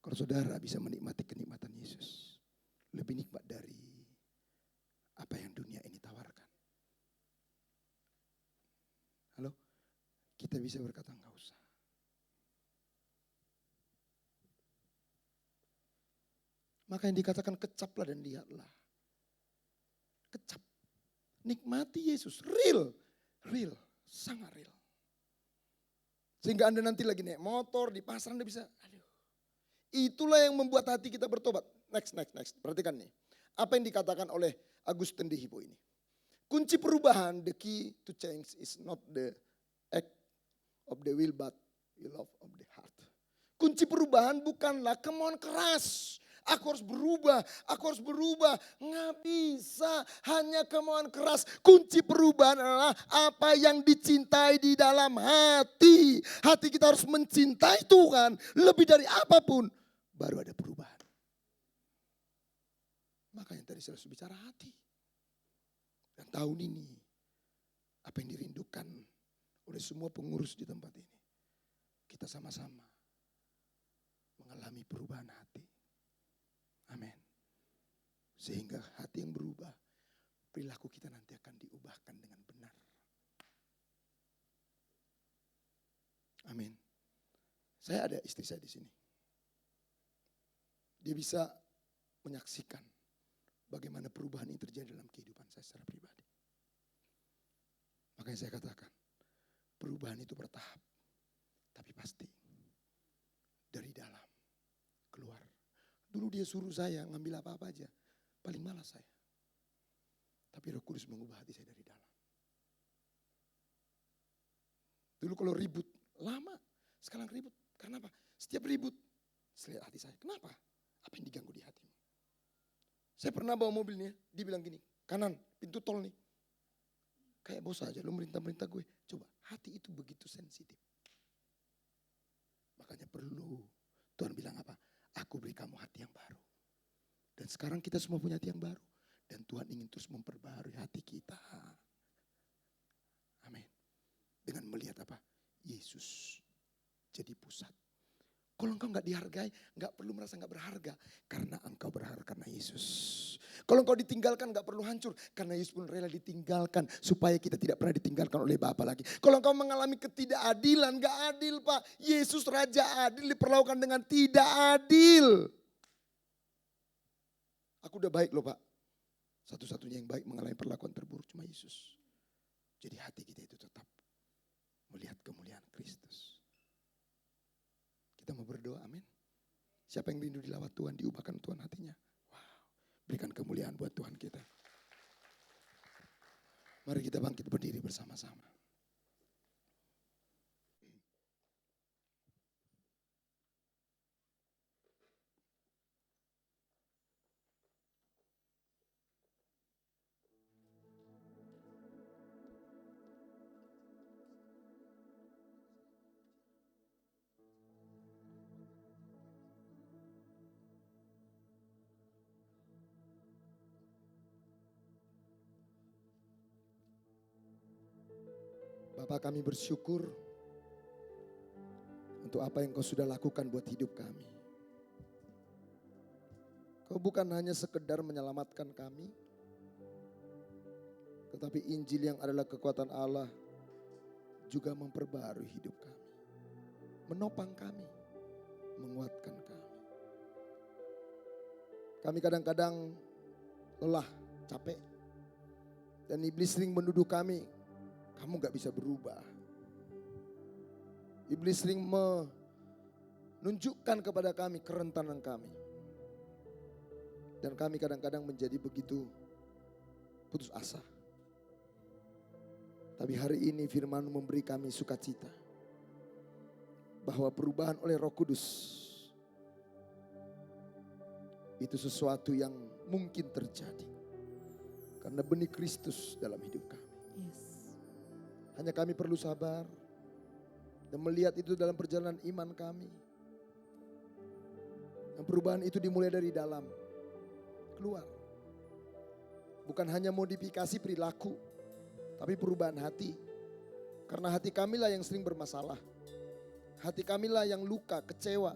Kalau saudara bisa menikmati kenikmatan Yesus. Lebih nikmat dari apa yang dunia ini tawarkan. Halo? Kita bisa berkata enggak usah. Maka yang dikatakan kecaplah dan lihatlah. Kecap. Nikmati Yesus. Real. Sangat real. Sehingga Anda nanti lagi naik motor, di pasar Anda bisa, itulah yang membuat hati kita bertobat. Next. Perhatikan nih. Apa yang dikatakan oleh Agustin de Hippo ini. Kunci perubahan, the key to change is not the act of the will but will of the heart. Kunci perubahan bukanlah kemauan keras. Aku harus berubah. Nggak bisa hanya kemauan keras. Kunci perubahan adalah apa yang dicintai di dalam hati. Hati kita harus mencintai Tuhan lebih dari apapun. Baru ada perubahan. Makanya tadi saya harus bicara hati. Dan tahun ini apa yang dirindukan oleh semua pengurus di tempat ini. Kita sama-sama mengalami perubahan hati. Amin. Sehingga hati yang berubah, perilaku kita nanti akan diubahkan dengan benar. Amin. Saya ada istri saya di sini. Dia bisa menyaksikan bagaimana perubahan ini terjadi dalam kehidupan saya secara pribadi. Makanya saya katakan, perubahan itu bertahap, tapi pasti dari dalam keluar. Dulu dia suruh saya ngambil apa-apa aja, paling malas saya. Tapi Roh Kudus mengubah hati saya dari dalam. Dulu kalau ribut, lama. Sekarang ribut, karena apa? Setiap ribut, saya lihat hati saya, kenapa? Apa yang diganggu di hatimu? Saya pernah bawa mobilnya, dia bilang gini, kanan, pintu tol nih. Kayak bos aja, lu merintah-merintah gue. Coba, hati itu begitu sensitif. Makanya perlu, Tuhan bilang apa? Aku beri kamu hati yang baru. Dan sekarang kita semua punya hati yang baru. Dan Tuhan ingin terus memperbarui hati kita. Amin. Dengan melihat apa? Yesus jadi pusat. Kalau engkau gak dihargai, gak perlu merasa gak berharga. Karena engkau berharga karena Yesus. Kalau engkau ditinggalkan gak perlu hancur. Karena Yesus pun rela ditinggalkan. Supaya kita tidak pernah ditinggalkan oleh Bapa lagi. Kalau engkau mengalami ketidakadilan, gak adil Pak. Yesus Raja adil diperlakukan dengan tidak adil. Aku udah baik loh Pak. Satu-satunya yang baik mengalami perlakuan terburuk cuma Yesus. Jadi hati kita itu tetap melihat kemuliaan Kristus. Kita mau berdoa, amin. Siapa yang rindu dilawat Tuhan, diubahkan Tuhan hatinya. Wow, berikan kemuliaan buat Tuhan kita. Mari kita bangkit berdiri bersama-sama. Bapak, kami bersyukur untuk apa yang Kau sudah lakukan buat hidup kami. Kau bukan hanya sekedar menyelamatkan kami, tetapi Injil yang adalah kekuatan Allah juga memperbarui hidup kami. Menopang kami, menguatkan kami. Kami kadang-kadang lelah, capek. Dan iblis sering menuduh kami, kamu gak bisa berubah. Iblis sering menunjukkan kepada kami kerentanan kami. Dan kami kadang-kadang menjadi begitu putus asa. Tapi hari ini firman memberi kami sukacita. Bahwa perubahan oleh Roh Kudus itu sesuatu yang mungkin terjadi. Karena benih Kristus dalam hidup kami. Yes. Hanya kami perlu sabar dan melihat itu dalam perjalanan iman kami. Dan perubahan itu dimulai dari dalam, keluar. Bukan hanya modifikasi perilaku, tapi perubahan hati. Karena hati kamilah yang sering bermasalah. Hati kamilah yang luka, kecewa.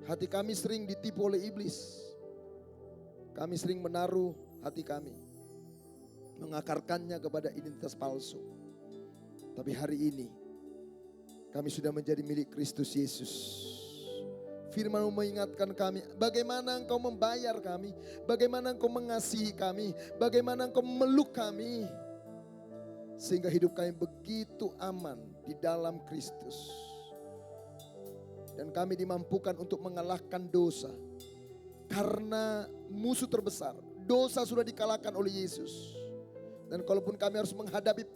Hati kami sering ditipu oleh iblis. Kami sering menaruh hati kami, mengakarkannya kepada identitas palsu. Tapi hari ini kami sudah menjadi milik Kristus Yesus. Firman mengingatkan kami bagaimana Engkau membayar kami, bagaimana Engkau mengasihi kami, bagaimana Engkau memeluk kami. Sehingga hidup kami begitu aman di dalam Kristus. Dan kami dimampukan untuk mengalahkan dosa. Karena musuh terbesar, dosa sudah dikalahkan oleh Yesus. Dan kalaupun kami harus menghadapi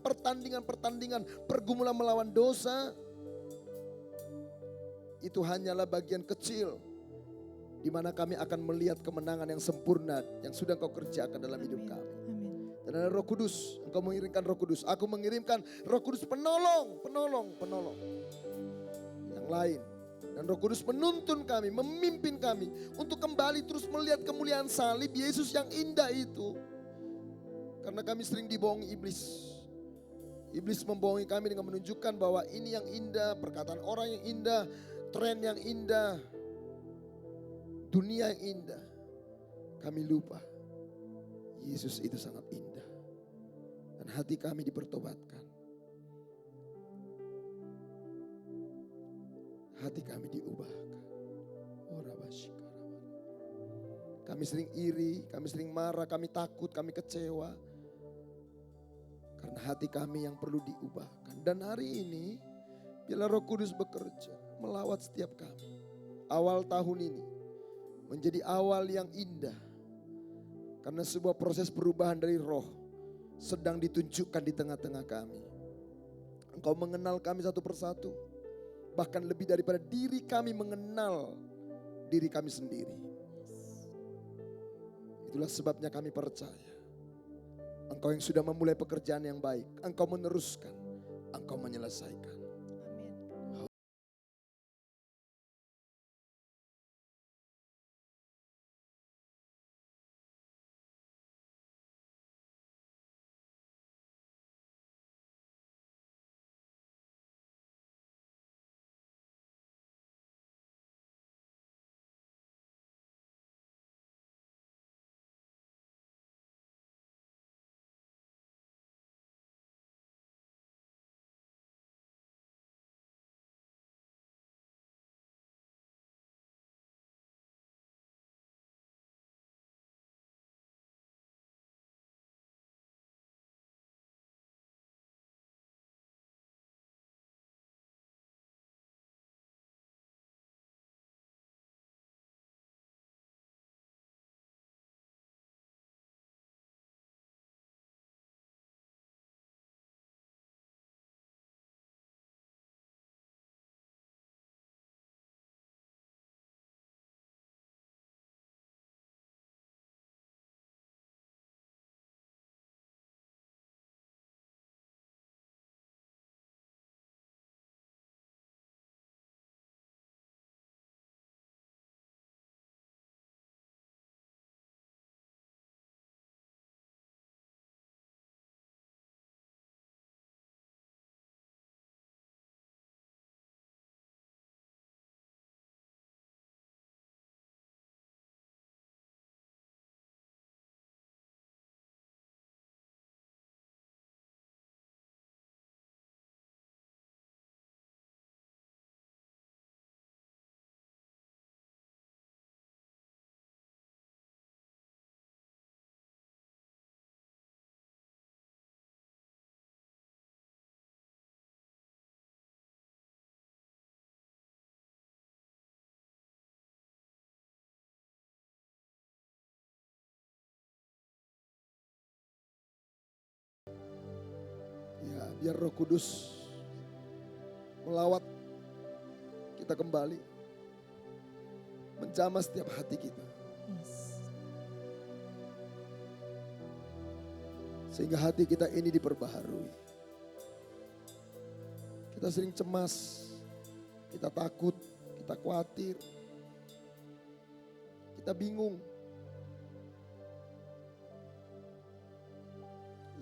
pertandingan-pertandingan, pergumulan melawan dosa, itu hanyalah bagian kecil di mana kami akan melihat kemenangan yang sempurna yang sudah Engkau kerjakan dalam hidup kami. Amin. Dan ada Roh Kudus, Engkau mengirimkan Roh Kudus. Aku mengirimkan Roh Kudus penolong yang lain. Dan Roh Kudus menuntun kami, memimpin kami untuk kembali terus melihat kemuliaan salib Yesus yang indah itu. Karena kami sering dibohongi iblis. Iblis membohongi kami dengan menunjukkan bahwa ini yang indah, perkataan orang yang indah, tren yang indah. dunia yang indah, kami lupa Yesus itu sangat indah. Dan hati kami dipertobatkan. Hati kami diubahkan. Kami sering iri, kami sering marah, kami takut, kami kecewa. Karena hati kami yang perlu diubahkan. Dan hari ini, biarlah Roh Kudus bekerja melawat setiap kami. Awal tahun ini menjadi awal yang indah. Karena sebuah proses perubahan dari roh sedang ditunjukkan di tengah-tengah kami. Engkau mengenal kami satu persatu. Bahkan lebih daripada diri kami mengenal diri kami sendiri. Itulah sebabnya kami percaya. Engkau yang sudah memulai pekerjaan yang baik. Engkau meneruskan. Engkau menyelesaikan. Ya, biar Roh Kudus melawat kita kembali. Menjamah setiap hati kita. Sehingga hati kita ini diperbaharui. Kita sering cemas, kita takut, kita khawatir, kita bingung.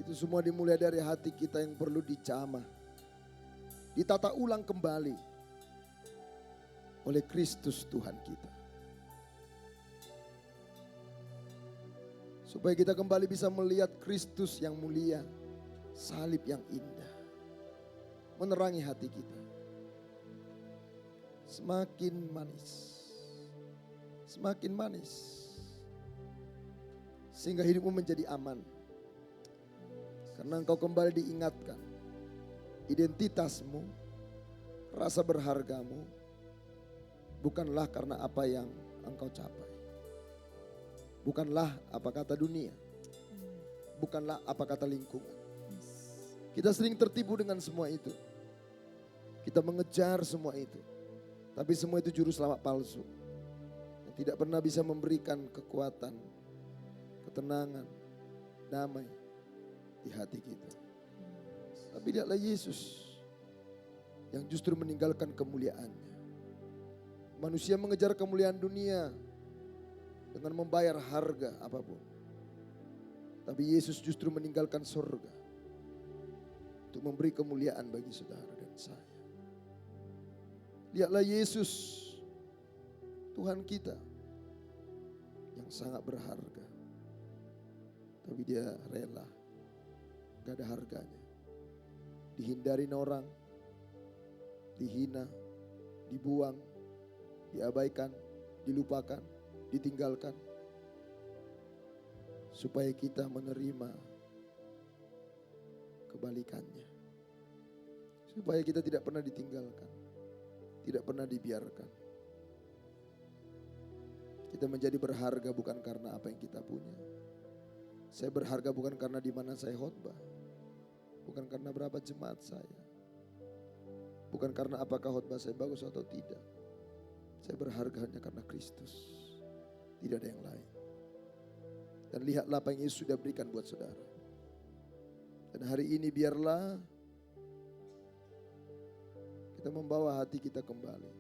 Itu semua dimulai dari hati kita yang perlu dijamah. Ditata ulang kembali oleh Kristus Tuhan kita. Supaya kita kembali bisa melihat Kristus yang mulia, salib yang indah, menerangi hati kita. Semakin manis, semakin manis. Sehingga hidupmu menjadi aman. Karena engkau kembali diingatkan identitasmu, rasa berhargamu, bukanlah karena apa yang engkau capai. Bukanlah apa kata dunia. Bukanlah apa kata lingkungan. Kita sering tertipu dengan semua itu. Kita mengejar semua itu. Tapi semua itu juru selamat palsu. Yang tidak pernah bisa memberikan kekuatan, ketenangan, damai di hati kita. Tapi lihatlah Yesus yang justru meninggalkan kemuliaannya. Manusia mengejar kemuliaan dunia dengan membayar harga apapun. Tapi Yesus justru meninggalkan surga untuk memberi kemuliaan bagi saudara dan saya. Lihatlah Yesus, Tuhan kita, sangat berharga. Tapi dia rela, gak ada harganya. Dihindarin orang, dihina, dibuang, diabaikan, dilupakan, ditinggalkan. Supaya kita menerima kebalikannya. Supaya kita tidak pernah ditinggalkan, tidak pernah dibiarkan. Kita menjadi berharga bukan karena apa yang kita punya. Saya berharga bukan karena di mana saya khotbah. Bukan karena berapa jemaat saya. Bukan karena apakah khotbah saya bagus atau tidak. Saya berharga hanya karena Kristus. Tidak ada yang lain. Dan lihatlah apa yang Yesus sudah berikan buat saudara. Dan hari ini biarlah kita membawa hati kita kembali.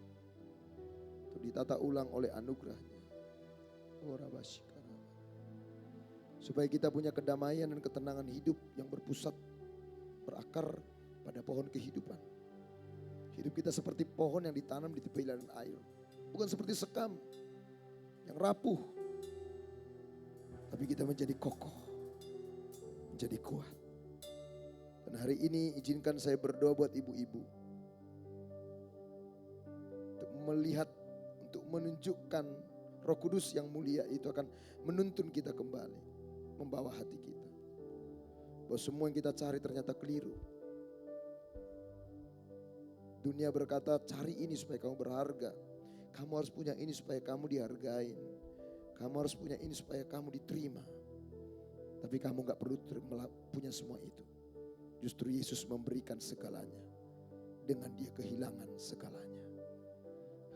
Untuk ditata ulang oleh anugerahnya. Supaya kita punya kedamaian dan ketenangan hidup yang berpusat, berakar pada pohon kehidupan. Hidup kita seperti pohon yang ditanam di tepi aliran air. Bukan seperti sekam yang rapuh. Tapi kita menjadi kokoh, menjadi kuat. Dan hari ini izinkan saya berdoa buat ibu-ibu. Untuk melihat, untuk menunjukkan Roh Kudus yang mulia itu akan menuntun kita kembali. Membawa hati kita. Bahwa semua yang kita cari ternyata keliru. Dunia berkata cari ini supaya kamu berharga. Kamu harus punya ini supaya kamu dihargain. Kamu harus punya ini supaya kamu diterima. Tapi kamu gak perlu punya semua itu. Justru Yesus memberikan segalanya. Dengan dia kehilangan segalanya.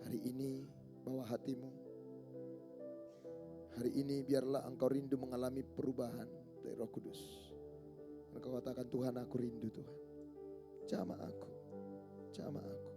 Hari ini bawa hatimu. Hari ini biarlah engkau rindu mengalami perubahan dari Roh Kudus. Engkau katakan Tuhan aku rindu Tuhan. Jamah aku. Jamah aku.